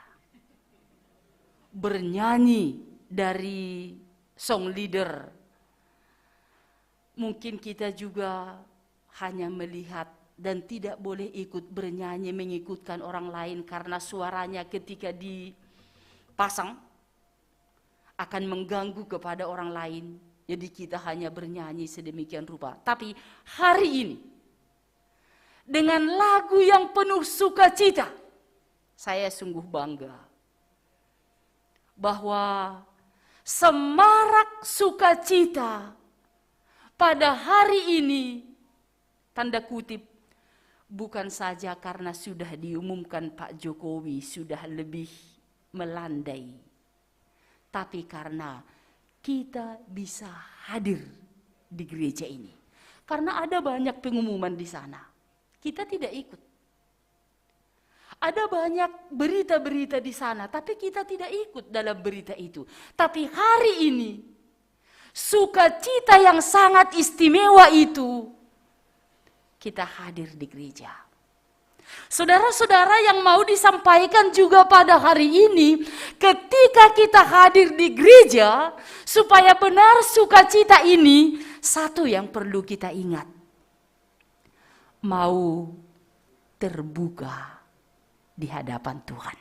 Bernyanyi dari song leader. Mungkin kita juga hanya melihat dan tidak boleh ikut bernyanyi mengikutkan orang lain karena suaranya ketika dipasang akan mengganggu kepada orang lain. Jadi kita hanya bernyanyi sedemikian rupa. Tapi hari ini dengan lagu yang penuh sukacita, saya sungguh bangga bahwa semarak sukacita pada hari ini, tanda kutip, bukan saja karena sudah diumumkan Pak Jokowi sudah lebih melandai, tapi karena kita bisa hadir di gereja ini. Karena ada banyak pengumuman di sana. Kita tidak ikut. Ada banyak berita-berita di sana, tapi kita tidak ikut dalam berita itu. Tapi hari ini, sukacita yang sangat istimewa itu, kita hadir di gereja. Saudara-saudara yang mau disampaikan juga pada hari ini, ketika kita hadir di gereja, supaya benar sukacita ini, satu yang perlu kita ingat. Mau terbuka di hadapan Tuhan.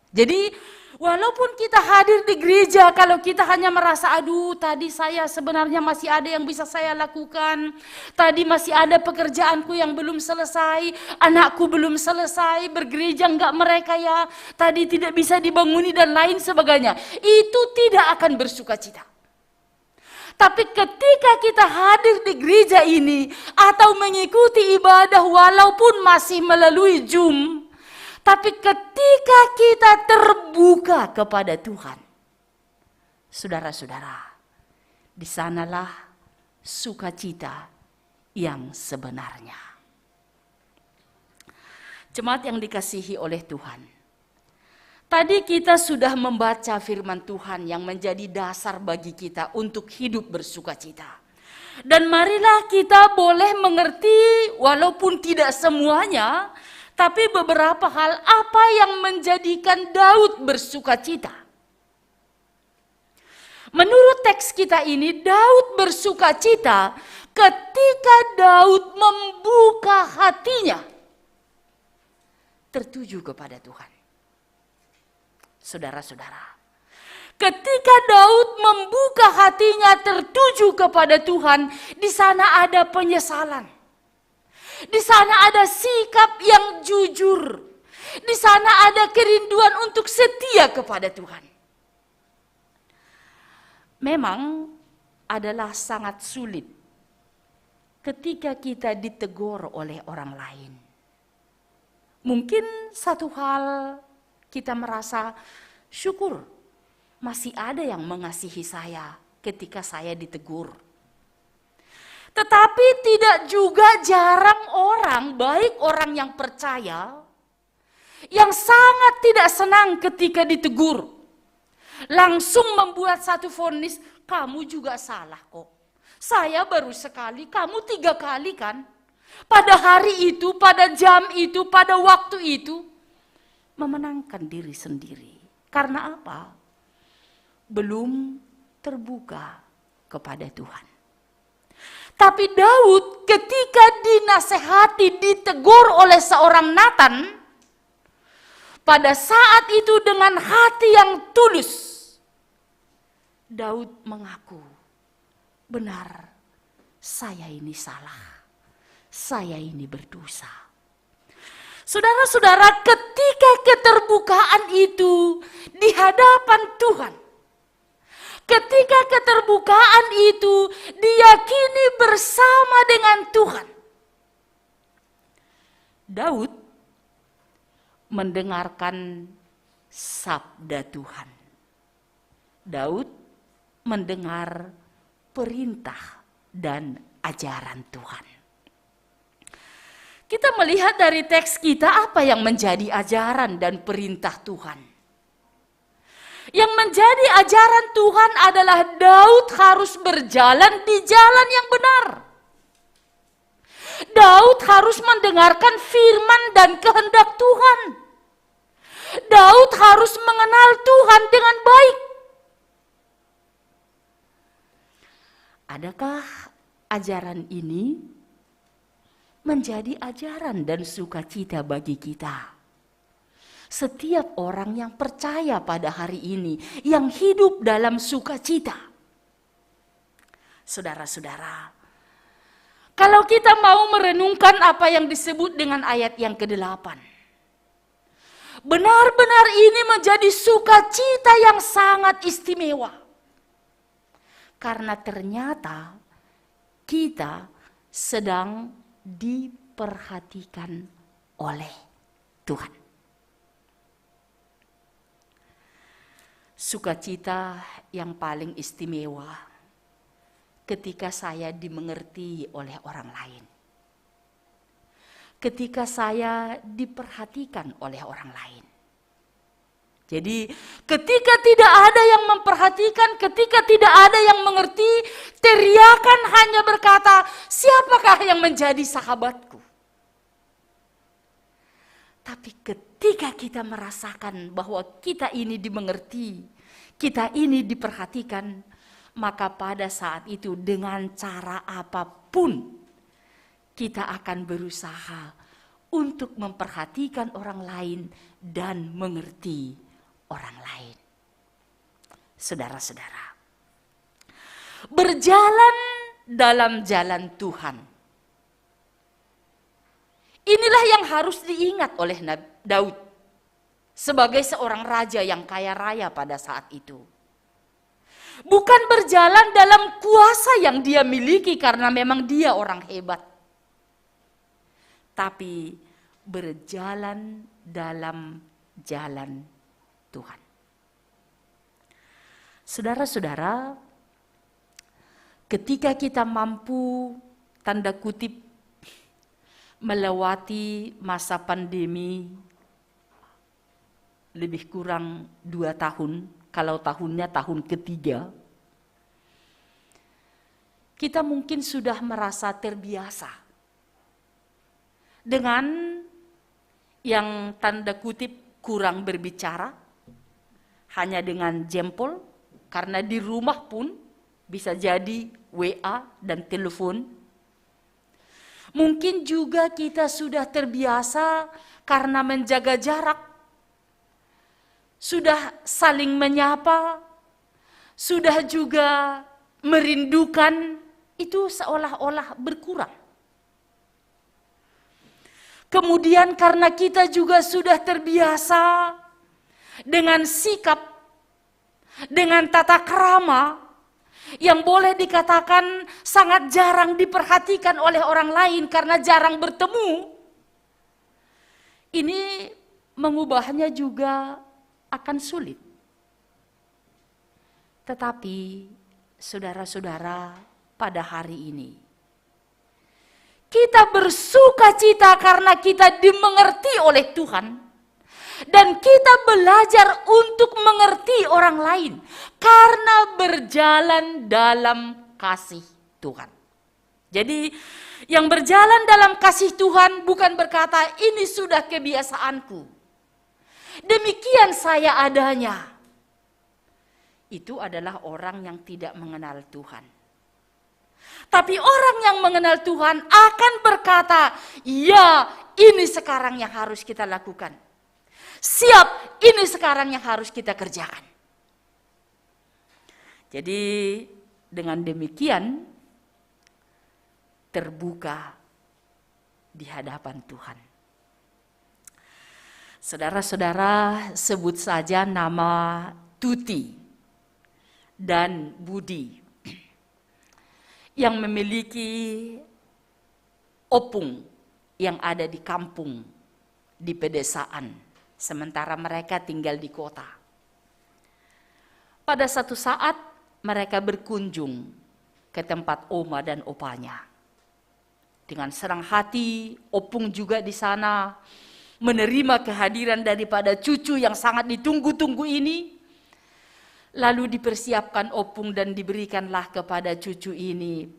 Jadi walaupun kita hadir di gereja, kalau kita hanya merasa, aduh tadi saya sebenarnya masih ada yang bisa saya lakukan. Tadi masih ada pekerjaanku yang belum selesai, anakku belum selesai, bergereja enggak mereka ya, tadi tidak bisa dibanguni dan lain sebagainya. Itu tidak akan bersukacita. Tapi ketika kita hadir di gereja ini atau mengikuti ibadah walaupun masih melalui Zoom, tapi ketika kita terbuka kepada Tuhan, saudara-saudara, di sanalah sukacita yang sebenarnya. Jemaat yang dikasihi oleh Tuhan, tadi kita sudah membaca firman Tuhan yang menjadi dasar bagi kita untuk hidup bersukacita. Dan marilah kita boleh mengerti walaupun tidak semuanya, tapi beberapa hal apa yang menjadikan Daud bersukacita. Menurut teks kita ini, Daud bersukacita ketika Daud membuka hatinya tertuju kepada Tuhan. Saudara-saudara, ketika Daud membuka hatinya tertuju kepada Tuhan, di sana ada penyesalan. Di sana ada sikap yang jujur. Di sana ada kerinduan untuk setia kepada Tuhan. Memang adalah sangat sulit ketika kita ditegur oleh orang lain. Mungkin satu hal kita merasa syukur masih ada yang mengasihi saya ketika saya ditegur. Tetapi tidak juga jarang orang, baik orang yang percaya, yang sangat tidak senang ketika ditegur. Langsung membuat satu vonis, kamu juga salah kok. Saya baru sekali, kamu 3 kali kan. Pada hari itu, pada jam itu, pada waktu itu. Memenangkan diri sendiri. Karena apa? Belum terbuka kepada Tuhan. Tapi Daud ketika dinasehati, ditegur oleh seorang Natan, pada saat itu dengan hati yang tulus, Daud mengaku, benar, saya ini salah, saya ini berdosa. Saudara-saudara, ketika keterbukaan itu di hadapan Tuhan, ketika keterbukaan itu diyakini bersama dengan Tuhan, Daud mendengarkan sabda Tuhan. Daud mendengar perintah dan ajaran Tuhan. Kita melihat dari teks kita apa yang menjadi ajaran dan perintah Tuhan. Yang menjadi ajaran Tuhan adalah Daud harus berjalan di jalan yang benar. Daud harus mendengarkan firman dan kehendak Tuhan. Daud harus mengenal Tuhan dengan baik. Adakah ajaran ini menjadi ajaran dan sukacita bagi kita? Setiap orang yang percaya pada hari ini, yang hidup dalam sukacita. Saudara-saudara, kalau kita mau merenungkan apa yang disebut dengan ayat yang ke-8, benar-benar ini menjadi sukacita yang sangat istimewa. Karena ternyata kita sedang diperhatikan oleh Tuhan. Sukacita yang paling istimewa ketika saya dimengerti oleh orang lain. Ketika saya diperhatikan oleh orang lain. Jadi ketika tidak ada yang memperhatikan, ketika tidak ada yang mengerti, teriakan hanya berkata, siapakah yang menjadi sahabatku? Tapi ketika kita merasakan bahwa kita ini dimengerti, kita ini diperhatikan, maka pada saat itu dengan cara apapun, kita akan berusaha untuk memperhatikan orang lain dan mengerti orang lain. Saudara-saudara, berjalan dalam jalan Tuhan. Inilah yang harus diingat oleh Daud sebagai seorang raja yang kaya raya pada saat itu. Bukan berjalan dalam kuasa yang dia miliki karena memang dia orang hebat. Tapi berjalan dalam jalan Tuhan. Saudara-saudara, ketika kita mampu tanda kutip melewati masa pandemi lebih kurang 2 tahun, kalau tahunnya tahun ketiga, kita mungkin sudah merasa terbiasa dengan yang tanda kutip kurang berbicara, hanya dengan jempol, karena di rumah pun bisa jadi WA dan telepon. Mungkin juga kita sudah terbiasa karena menjaga jarak, sudah saling menyapa, sudah juga merindukan, itu seolah-olah berkurang. Kemudian karena kita juga sudah terbiasa dengan sikap, dengan tata krama yang boleh dikatakan sangat jarang diperhatikan oleh orang lain karena jarang bertemu. Ini mengubahnya juga akan sulit. Tetapi saudara-saudara, pada hari ini kita bersukacita karena kita dimengerti oleh Tuhan. Dan kita belajar untuk mengerti orang lain karena berjalan dalam kasih Tuhan. Jadi yang berjalan dalam kasih Tuhan bukan berkata ini sudah kebiasaanku, demikian saya adanya. Itu adalah orang yang tidak mengenal Tuhan. Tapi orang yang mengenal Tuhan akan berkata, ya ini sekarang yang harus kita lakukan. Siap, ini sekarang yang harus kita kerjakan. Jadi dengan demikian terbuka di hadapan Tuhan. Saudara-saudara, sebut saja nama Tuti dan Budi yang memiliki opung yang ada di kampung, di pedesaan, sementara mereka tinggal di kota. Pada satu saat mereka berkunjung ke tempat oma dan opanya. Dengan senang hati, opung juga di sana menerima kehadiran daripada cucu yang sangat ditunggu-tunggu ini. Lalu dipersiapkan opung dan diberikanlah kepada cucu ini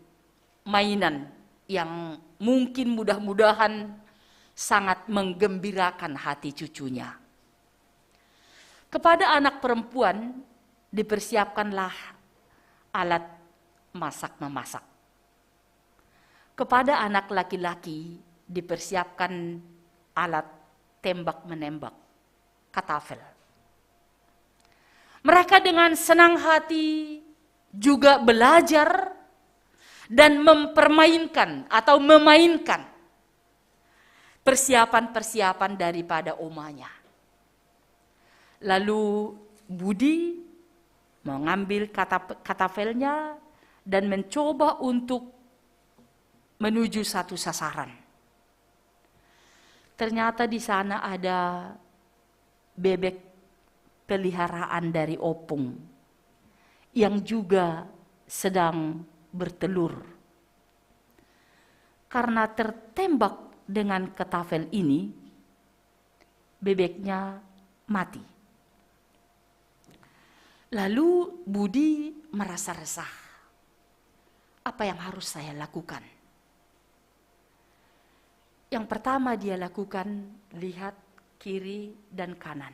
mainan yang mungkin mudah-mudahan sangat menggembirakan hati cucunya. Kepada anak perempuan dipersiapkanlah alat masak-memasak. Kepada anak laki-laki dipersiapkan alat tembak-menembak, katafel. Mereka dengan senang hati juga belajar dan mempermainkan atau memainkan persiapan-persiapan daripada omanya. Lalu Budi mengambil katafelnya dan mencoba untuk menuju satu sasaran. Ternyata di sana ada bebek peliharaan dari opung yang juga sedang bertelur. Karena tertembak dengan ketafel ini, bebeknya mati. Lalu Budi merasa resah. Apa yang harus saya lakukan? Yang pertama dia lakukan, lihat kiri dan kanan.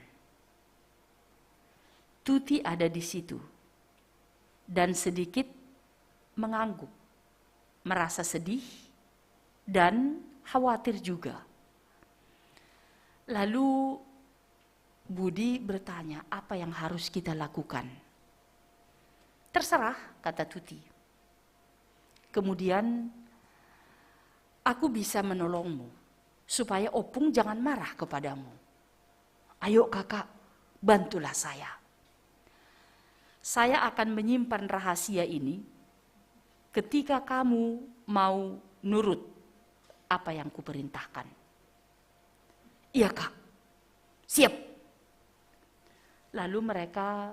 Tuti ada di situ. Dan sedikit mengangguk, merasa sedih dan khawatir juga. Lalu Budi bertanya, apa yang harus kita lakukan? Terserah, kata Tuti. Kemudian, aku bisa menolongmu, supaya opung jangan marah kepadamu. Ayo kakak, bantulah saya. Saya akan menyimpan rahasia ini ketika kamu mau nurut apa yang kuperintahkan. Iya kak, siap. Lalu mereka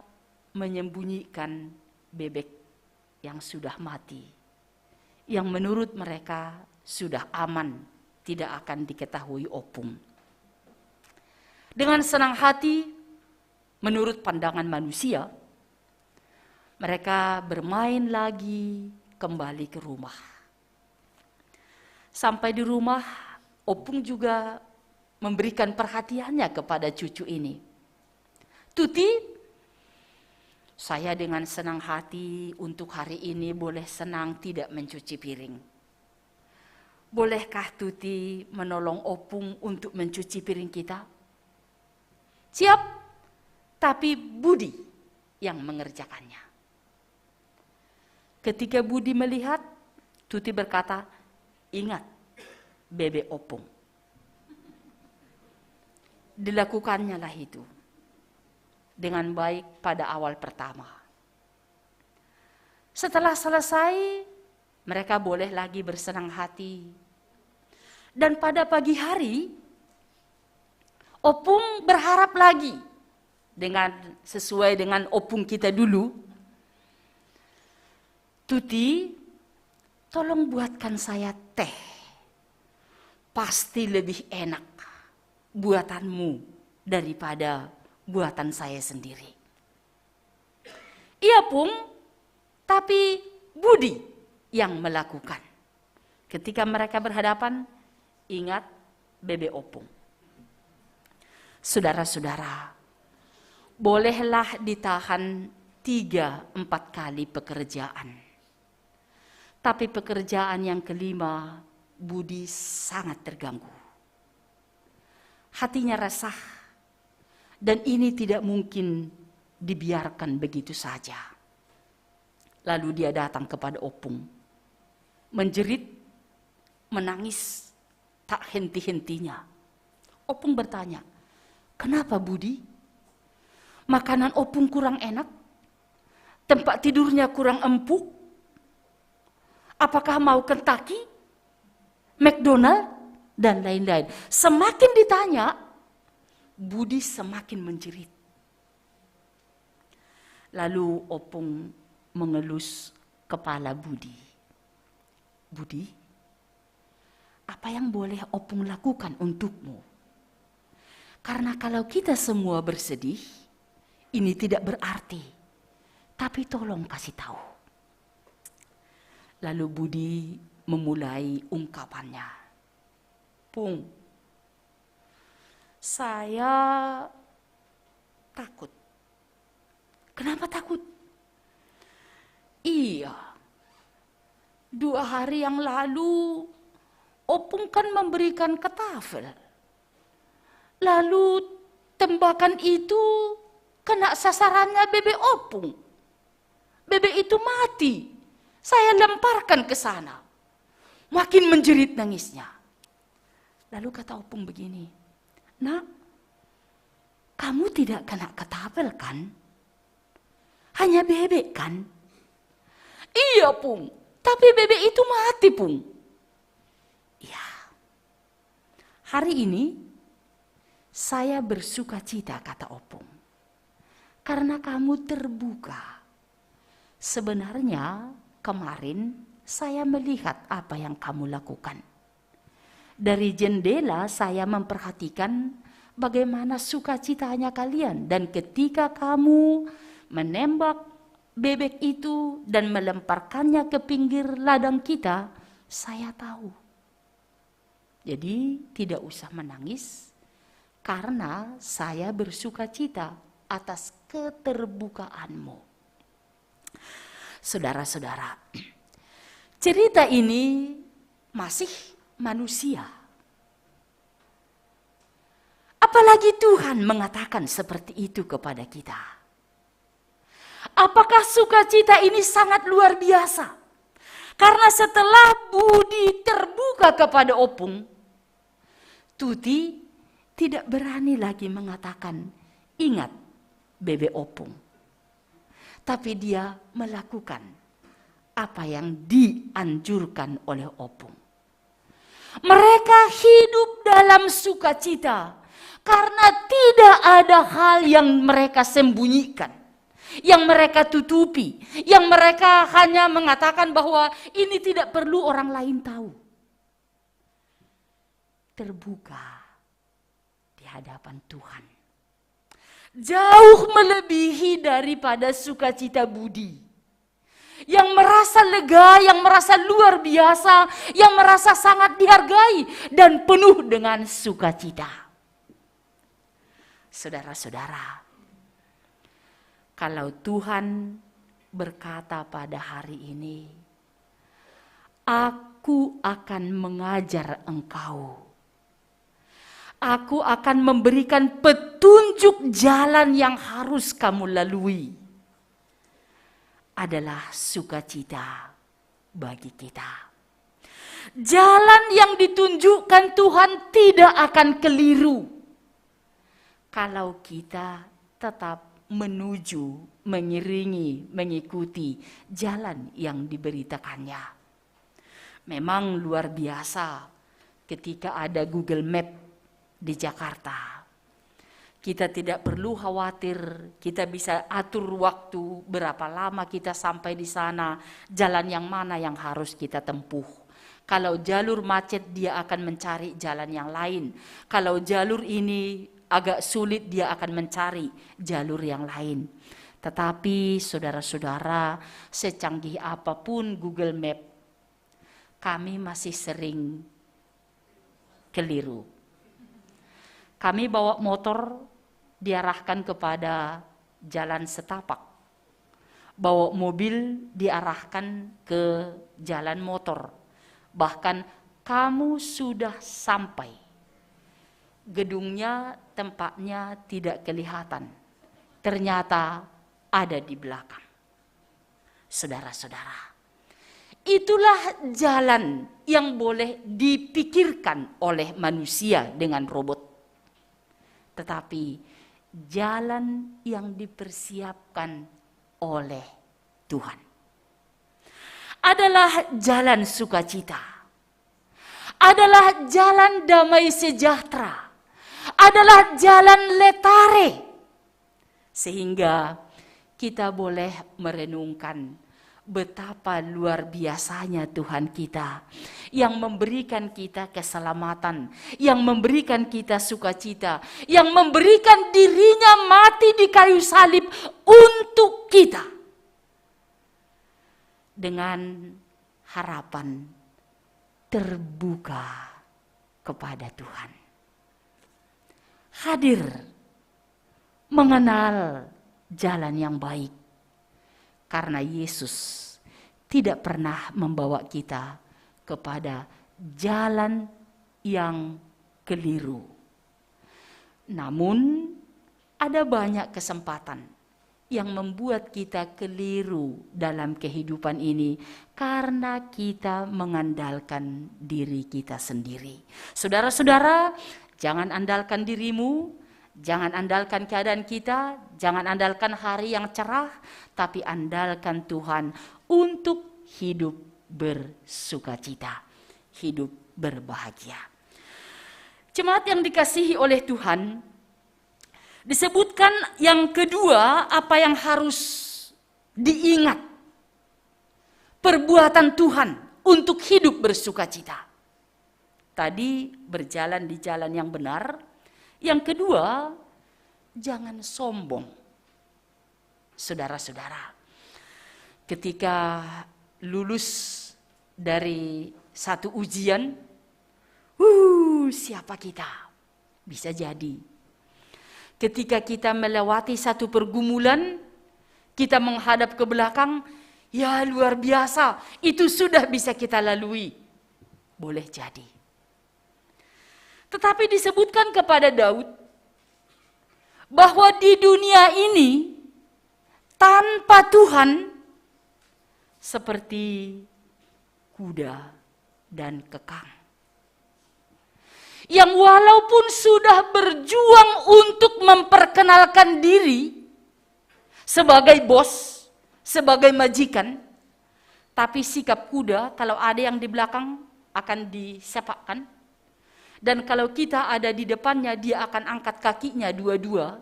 menyembunyikan bebek yang sudah mati, yang menurut mereka sudah aman, tidak akan diketahui opung. Dengan senang hati, menurut pandangan manusia, mereka bermain lagi kembali ke rumah. Sampai di rumah, opung juga memberikan perhatiannya kepada cucu ini. Tuti, saya dengan senang hati untuk hari ini boleh senang tidak mencuci piring. Bolehkah Tuti menolong opung untuk mencuci piring kita? Siap, tapi Budi yang mengerjakannya. Ketika Budi melihat, Tuti berkata, ingat bebek opung. Dilakukannya lah itu dengan baik pada awal pertama. Setelah selesai, mereka boleh lagi bersenang hati. Dan pada pagi hari, opung berharap lagi sesuai dengan opung kita dulu. Tuti, tolong buatkan saya teh. Pasti lebih enak buatanmu daripada buatan saya sendiri. Iya Pung, tapi Budi yang melakukan. Ketika mereka berhadapan, ingat bebek opung. Saudara-saudara, bolehlah ditahan 3-4 kali pekerjaan. Tapi pekerjaan yang kelima, Budi sangat terganggu. Hatinya resah, Dan ini tidak mungkin dibiarkan begitu saja. Lalu dia datang kepada Opung, menjerit, menangis, tak henti-hentinya. Opung bertanya, "Kenapa Budi? Makanan Opung kurang enak? Tempat tidurnya kurang empuk? Apakah mau Kentucky, McDonald, dan lain-lain?" Semakin ditanya, Budi semakin menjerit. Lalu Opung mengelus kepala Budi. "Budi, apa yang boleh Opung lakukan untukmu? Karena kalau kita semua bersedih, ini tidak berarti. Tapi tolong kasih tahu." Lalu Budi memulai ungkapannya. "Pung, saya takut." "Kenapa takut?" "Iya, 2 hari yang lalu Opung kan memberikan ketafel. Lalu tembakan itu kena sasarannya bebek Opung. Bebek itu mati. Saya lemparkan ke sana." Makin menjerit nangisnya. Lalu kata Opung begini, "Nak, kamu tidak kena ketapel kan? Hanya bebek kan?" "Iya Pung, tapi bebek itu mati Pung." "Ya, hari ini saya bersuka cita," kata Opung, "karena kamu terbuka. Sebenarnya kemarin saya melihat apa yang kamu lakukan. Dari jendela saya memperhatikan bagaimana sukacitanya kalian. Dan ketika kamu menembak bebek itu dan melemparkannya ke pinggir ladang kita, saya tahu. Jadi tidak usah menangis karena saya bersukacita atas keterbukaanmu." Saudara-saudara, cerita ini masih manusia. Apalagi Tuhan mengatakan seperti itu kepada kita. Apakah sukacita ini sangat luar biasa? Karena setelah Budi terbuka kepada Opung, Tuti tidak berani lagi mengatakan, "Ingat bebek Opung." Tapi dia melakukan apa yang dianjurkan oleh Opung. Mereka hidup dalam sukacita karena tidak ada hal yang mereka sembunyikan, yang mereka tutupi, yang mereka hanya mengatakan bahwa ini tidak perlu orang lain tahu. Terbuka di hadapan Tuhan. Jauh melebihi daripada sukacita Budi. Yang merasa lega, yang merasa luar biasa, yang merasa sangat dihargai dan penuh dengan sukacita. Saudara-saudara, kalau Tuhan berkata pada hari ini, "Aku akan mengajar engkau. Aku akan memberikan petunjuk jalan yang harus kamu lalui," adalah sukacita bagi kita. Jalan yang ditunjukkan Tuhan tidak akan keliru kalau kita tetap menuju, mengiringi, mengikuti jalan yang diberitakannya. Memang luar biasa ketika ada Google Map di Jakarta. Kita tidak perlu khawatir, kita bisa atur waktu berapa lama kita sampai di sana, jalan yang mana yang harus kita tempuh. Kalau jalur macet, dia akan mencari jalan yang lain. Kalau jalur ini agak sulit, dia akan mencari jalur yang lain. Tetapi saudara-saudara, secanggih apapun Google Map, kami masih sering keliru. Kami bawa motor diarahkan kepada jalan setapak. Bawa mobil diarahkan ke jalan motor. Bahkan kamu sudah sampai Gedungnya, tempatnya tidak kelihatan. Ternyata ada di belakang. Saudara-saudara, itulah jalan yang boleh dipikirkan oleh manusia dengan robot. Tetapi jalan yang dipersiapkan oleh Tuhan adalah jalan sukacita, adalah jalan damai sejahtera, adalah jalan letare. Sehingga kita boleh merenungkan betapa luar biasanya Tuhan kita yang memberikan kita keselamatan, yang memberikan kita sukacita, yang memberikan dirinya mati di kayu salib untuk kita. Dengan harapan terbuka kepada Tuhan. Hadir mengenal jalan yang baik. Karena Yesus tidak pernah membawa kita kepada jalan yang keliru. Namun ada banyak kesempatan yang membuat kita keliru dalam kehidupan ini karena kita mengandalkan diri kita sendiri. Saudara-saudara, jangan andalkan dirimu, jangan andalkan keadaan kita, jangan andalkan hari yang cerah, tapi andalkan Tuhan untuk hidup bersukacita, hidup berbahagia. Jemaat yang dikasihi oleh Tuhan, disebutkan yang kedua apa yang harus diingat. Perbuatan Tuhan untuk hidup bersukacita. Tadi berjalan di jalan yang benar. Yang kedua, jangan sombong. Saudara-saudara, ketika lulus dari satu ujian, siapa kita? Bisa jadi. Ketika kita melewati satu pergumulan, kita menghadap ke belakang, ya luar biasa, itu sudah bisa kita lalui. Boleh jadi. Tetapi disebutkan kepada Daud bahwa di dunia ini tanpa Tuhan seperti kuda dan kekang. Yang walaupun sudah berjuang untuk memperkenalkan diri sebagai bos, sebagai majikan, tapi sikap kuda kalau ada yang di belakang akan disepakkan. Dan kalau kita ada di depannya, dia akan angkat kakinya dua-dua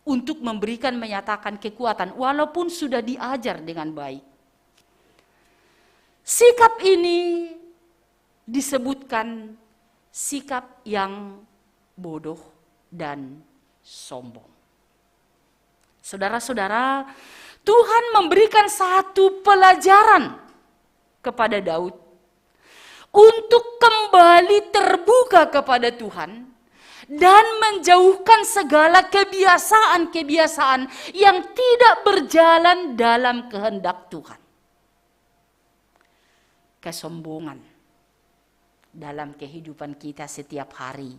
untuk memberikan menyatakan kekuatan walaupun sudah diajar dengan baik. Sikap ini disebutkan sikap yang bodoh dan sombong. Saudara-saudara, Tuhan memberikan satu pelajaran kepada Daud untuk kembali terbuka kepada Tuhan dan menjauhkan segala kebiasaan-kebiasaan yang tidak berjalan dalam kehendak Tuhan. Kesombongan dalam kehidupan kita setiap hari,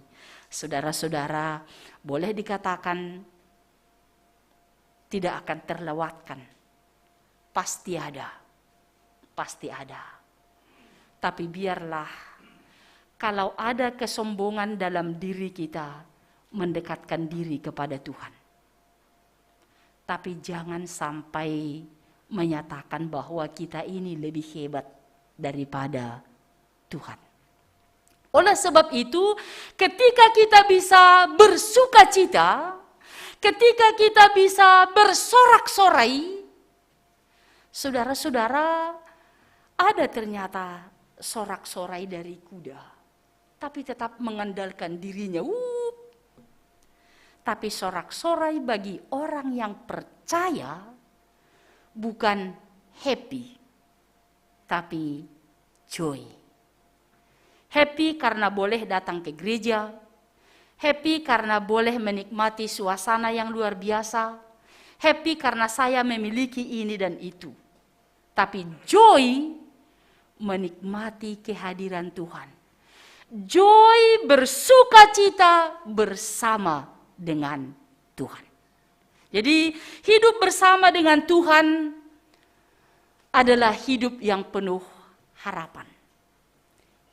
saudara-saudara, boleh dikatakan tidak akan terlewatkan. Pasti ada. Pasti ada. Tapi biarlah kalau ada kesombongan dalam diri kita, mendekatkan diri kepada Tuhan. Tapi jangan sampai menyatakan bahwa kita ini lebih hebat daripada Tuhan. Oleh sebab itu, ketika kita bisa bersukacita, ketika kita bisa bersorak-sorai, saudara-saudara, ada ternyata sorak-sorai dari kuda, tapi tetap mengandalkan dirinya. Tapi sorak-sorai bagi orang yang percaya bukan happy, tapi joy. Happy karena boleh datang ke gereja, happy karena boleh menikmati suasana yang luar biasa, happy karena saya memiliki ini dan itu. Tapi joy menikmati kehadiran Tuhan. Joy, bersukacita bersama dengan Tuhan. Jadi hidup bersama dengan Tuhan adalah hidup yang penuh harapan.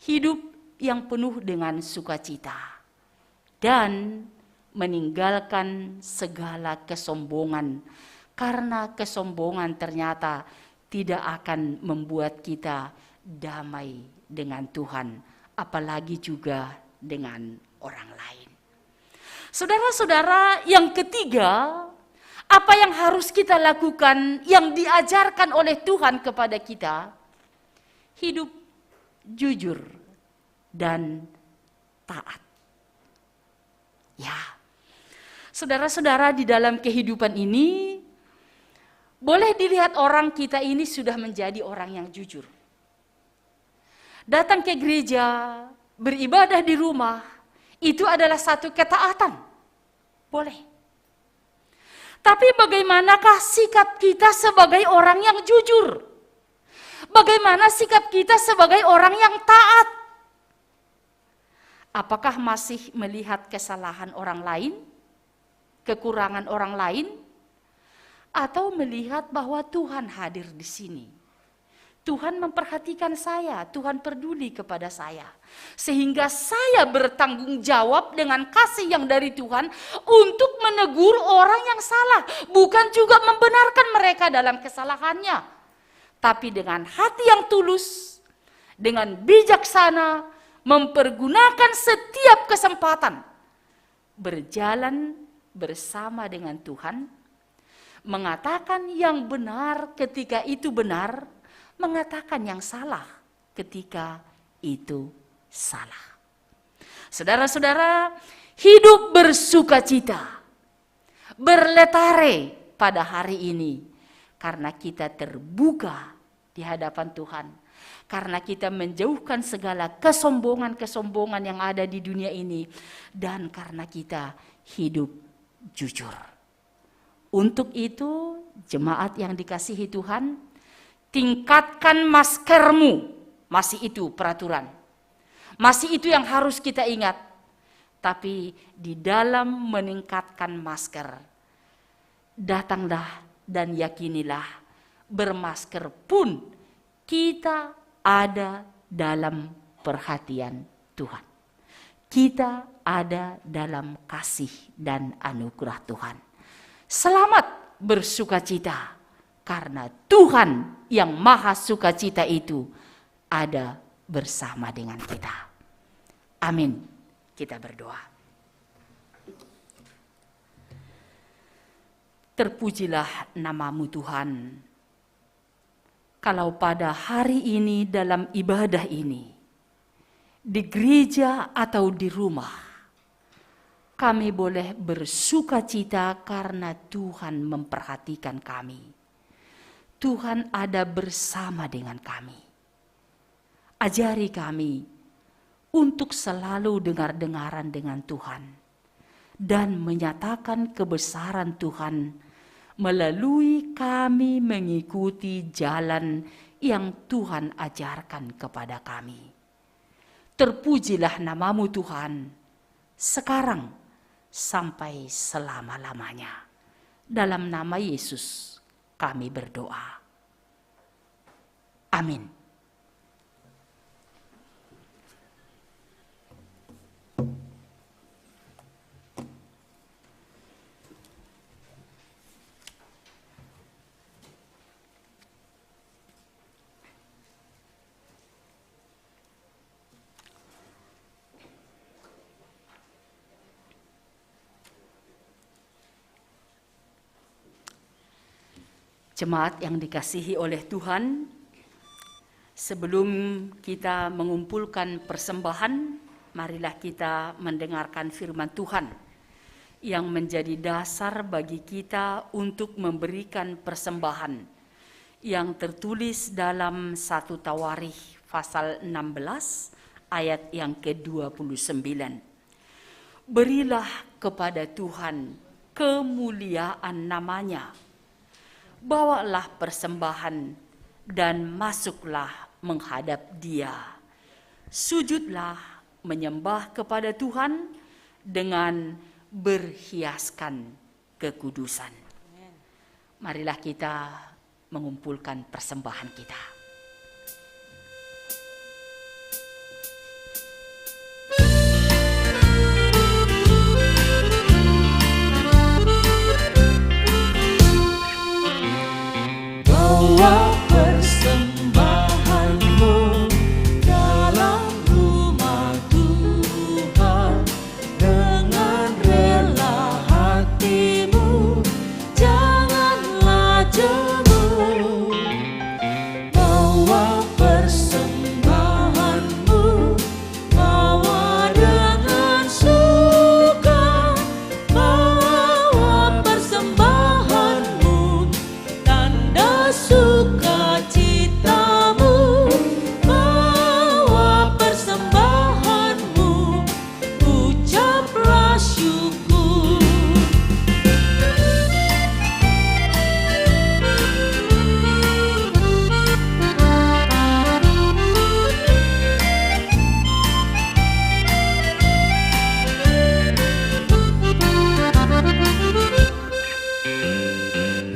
Hidup yang penuh dengan sukacita. Dan meninggalkan segala kesombongan. Karena kesombongan ternyata tidak akan membuat kita damai dengan Tuhan. Apalagi juga dengan orang lain. Saudara-saudara, yang ketiga, apa yang harus kita lakukan yang diajarkan oleh Tuhan kepada kita? Hidup jujur dan taat. Ya, saudara-saudara, di dalam kehidupan ini boleh dilihat orang kita ini sudah menjadi orang yang jujur. Datang ke gereja, beribadah di rumah, itu adalah satu ketaatan. Boleh. Tapi bagaimanakah sikap kita sebagai orang yang jujur? Bagaimana sikap kita sebagai orang yang taat? Apakah masih melihat kesalahan orang lain? Kekurangan orang lain? Atau melihat bahwa Tuhan hadir di sini? Tuhan memperhatikan saya, Tuhan peduli kepada saya. Sehingga saya bertanggung jawab dengan kasih yang dari Tuhan untuk menegur orang yang salah. Bukan juga membenarkan mereka dalam kesalahannya. Tapi dengan hati yang tulus, dengan bijaksana, mempergunakan setiap kesempatan. Berjalan bersama dengan Tuhan, mengatakan yang benar ketika itu benar, mengatakan yang salah ketika itu salah. Saudara-saudara, hidup bersukacita, berletare pada hari ini karena kita terbuka di hadapan Tuhan, karena kita menjauhkan segala kesombongan-kesombongan yang ada di dunia ini, dan karena kita hidup jujur. Untuk itu, jemaat yang dikasihi Tuhan, tingkatkan maskermu. Masih itu peraturan. Masih itu yang harus kita ingat. Tapi di dalam meningkatkan masker, datanglah dan yakinilah, bermasker pun kita ada dalam perhatian Tuhan. Kita ada dalam kasih dan anugerah Tuhan. Selamat bersukacita. Karena Tuhan yang maha sukacita itu ada bersama dengan kita. Amin. Kita berdoa. Terpujilah namamu Tuhan. Kalau pada hari ini dalam ibadah ini, di gereja atau di rumah, kami boleh bersukacita karena Tuhan memperhatikan kami. Tuhan ada bersama dengan kami. Ajari kami untuk selalu dengar-dengaran dengan Tuhan dan menyatakan kebesaran Tuhan melalui kami mengikuti jalan yang Tuhan ajarkan kepada kami. Terpujilah namamu Tuhan, sekarang sampai selama-lamanya. Dalam nama Yesus kami berdoa. Amin. Jemaat yang dikasihi oleh Tuhan, sebelum kita mengumpulkan persembahan, marilah kita mendengarkan firman Tuhan yang menjadi dasar bagi kita untuk memberikan persembahan yang tertulis dalam 1 Tawarikh pasal 16 ayat yang ke-29. Berilah kepada Tuhan kemuliaan namanya. Bawalah persembahan dan masuklah menghadap Dia. Sujudlah menyembah kepada Tuhan dengan berhiaskan kekudusan. Marilah kita mengumpulkan persembahan kita. Bawa persembahanmu dalam rumah Tuhan dengan rela hatimu, janganlah jemu. Bawa persembahanmu, bawa dengan suka, bawa persembahanmu, tanda sukacitamu, bawa persembahanmu, ucaplah syukur.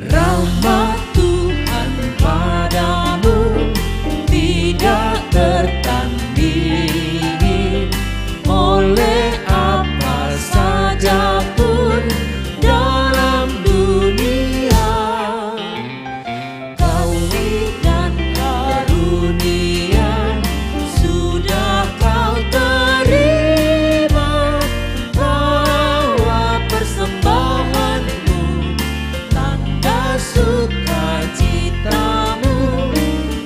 Rahmat Tuhan padamu tidak tertandingi oleh apa saja pun dalam dunia. Kasih dan karunia sudah kau terima, bawa persembahanmu, tanda sukacitamu,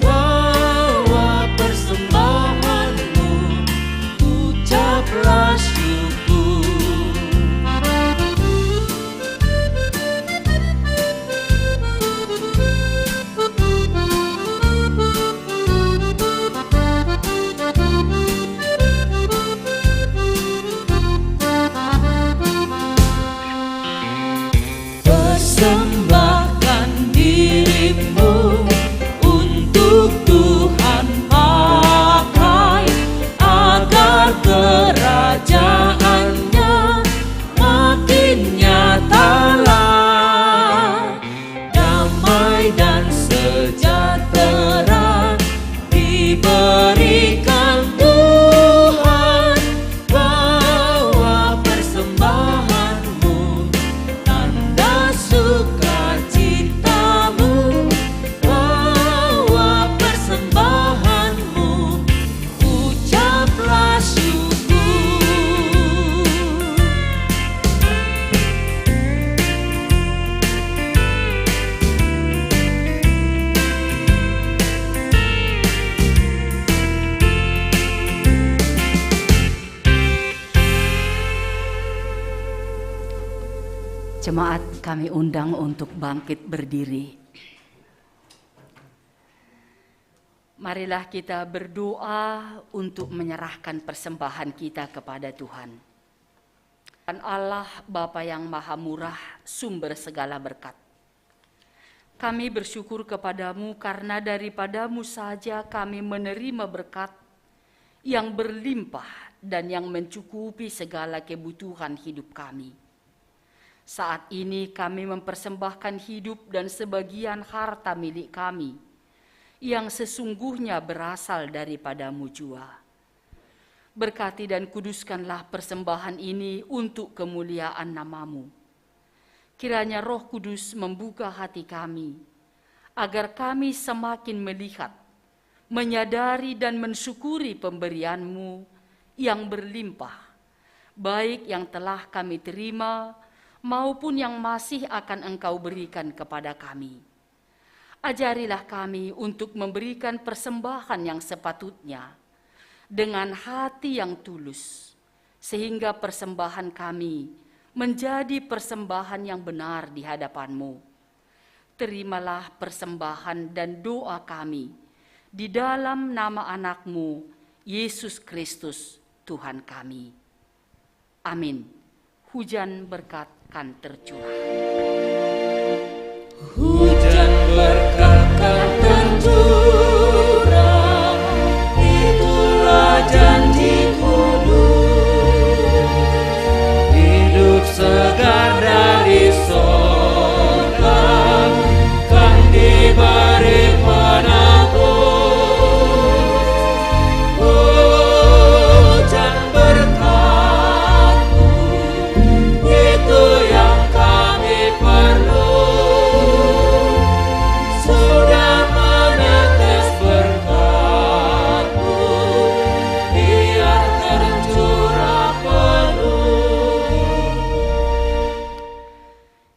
bawa persembahanmu, ucaplah syukur. Persembahkan dirimu untuk Tuhan pakai, agar kerajaannya makin nyatalah. Damai dan sejahtera diberikan Tuhan, bawa persembahanmu, tanda sukacitamu, bawa persembahanmu, ucaplah syukur. Jemaat kami undang untuk bangkit berdiri. Marilah kita berdoa untuk menyerahkan persembahan kita kepada Tuhan. Dan Allah Bapa yang Maha Murah, sumber segala berkat. Kami bersyukur kepadamu karena daripadamu saja kami menerima berkat yang berlimpah dan yang mencukupi segala kebutuhan hidup kami. Saat ini kami mempersembahkan hidup dan sebagian harta milik kami yang sesungguhnya berasal daripadamu jua. Berkati dan kuduskanlah persembahan ini untuk kemuliaan namamu. Kiranya Roh Kudus membuka hati kami, agar kami semakin melihat, menyadari dan mensyukuri pemberianmu yang berlimpah, baik yang telah kami terima maupun yang masih akan Engkau berikan kepada kami. Ajarilah kami untuk memberikan persembahan yang sepatutnya, dengan hati yang tulus, sehingga persembahan kami menjadi persembahan yang benar di hadapan-Mu. Terimalah persembahan dan doa kami, di dalam nama anak-Mu, Yesus Kristus, Tuhan kami. Amin. Hujan berkat kan tercurah. Hujan berkat kan tercurah, itulah janji kudus.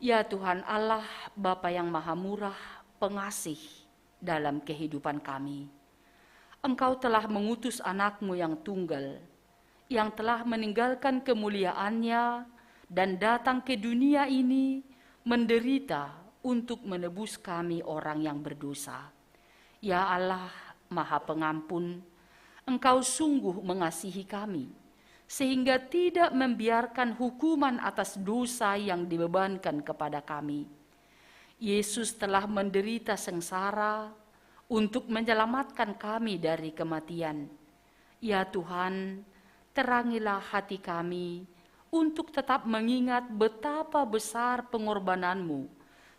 Ya Tuhan Allah, Bapa yang Maha Murah, pengasih dalam kehidupan kami. Engkau telah mengutus anak-Mu yang tunggal, yang telah meninggalkan kemuliaannya dan datang ke dunia ini menderita untuk menebus kami orang yang berdosa. Ya Allah, Maha Pengampun, Engkau sungguh mengasihi kami, sehingga tidak membiarkan hukuman atas dosa yang dibebankan kepada kami. Yesus telah menderita sengsara untuk menyelamatkan kami dari kematian. Ya Tuhan, terangilah hati kami untuk tetap mengingat betapa besar pengorbanan-Mu,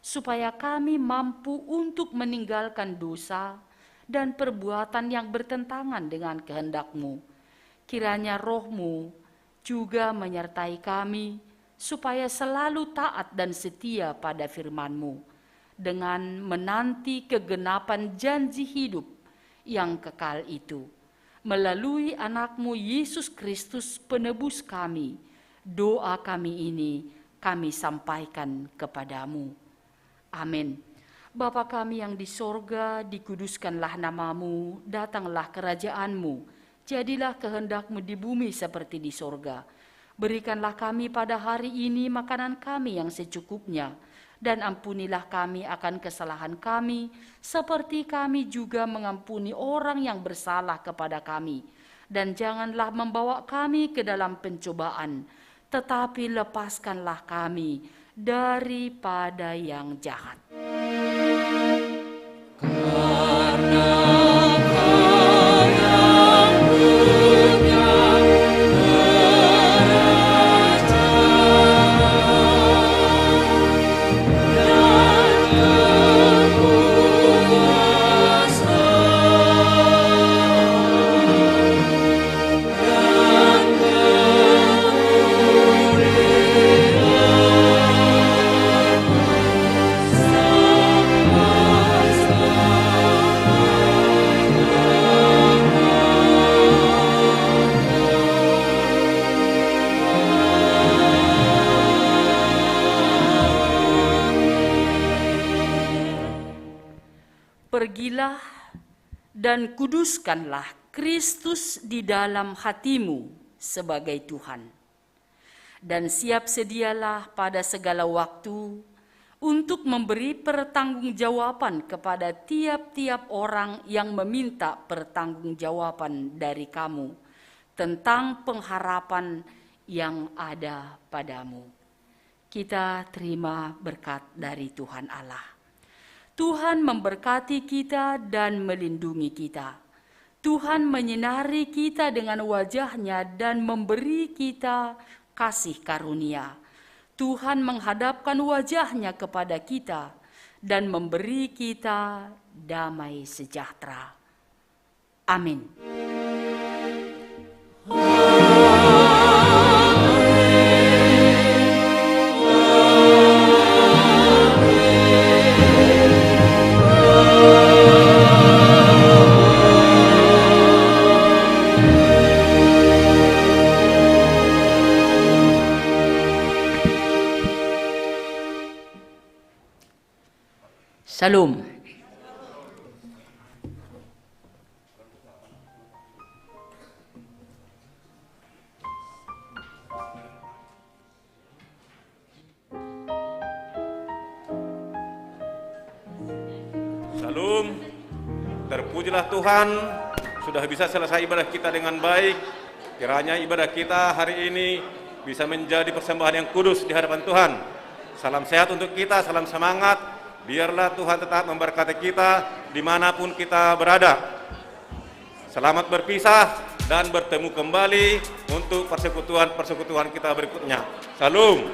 supaya kami mampu untuk meninggalkan dosa dan perbuatan yang bertentangan dengan kehendak-Mu. Kiranya Roh-Mu juga menyertai kami, supaya selalu taat dan setia pada firman-Mu, dengan menanti kegenapan janji hidup yang kekal itu. Melalui anak-Mu Yesus Kristus penebus kami, doa kami ini kami sampaikan kepadamu. Amin. Bapa kami yang di sorga, dikuduskanlah nama-Mu, datanglah kerajaan-Mu, jadilah kehendak-Mu di bumi seperti di sorga. Berikanlah kami pada hari ini makanan kami yang secukupnya, dan ampunilah kami akan kesalahan kami, seperti kami juga mengampuni orang yang bersalah kepada kami. Dan janganlah membawa kami ke dalam pencobaan, tetapi lepaskanlah kami daripada yang jahat. Pergilah dan kuduskanlah Kristus di dalam hatimu sebagai Tuhan. Dan siap sedialah pada segala waktu untuk memberi pertanggungjawaban kepada tiap-tiap orang yang meminta pertanggungjawaban dari kamu tentang pengharapan yang ada padamu. Kita terima berkat dari Tuhan Allah. Tuhan memberkati kita dan melindungi kita. Tuhan menyinari kita dengan wajah-Nya dan memberi kita kasih karunia. Tuhan menghadapkan wajah-Nya kepada kita dan memberi kita damai sejahtera. Amin. Shalom. Shalom. Terpujilah Tuhan, sudah bisa selesai ibadah kita dengan baik. Kiranya ibadah kita hari ini bisa menjadi persembahan yang kudus di hadapan Tuhan. Salam sehat untuk kita, salam semangat. Biarlah Tuhan tetap memberkati kita dimanapun kita berada. Selamat berpisah dan bertemu kembali untuk persekutuan-persekutuan kita berikutnya. Salam.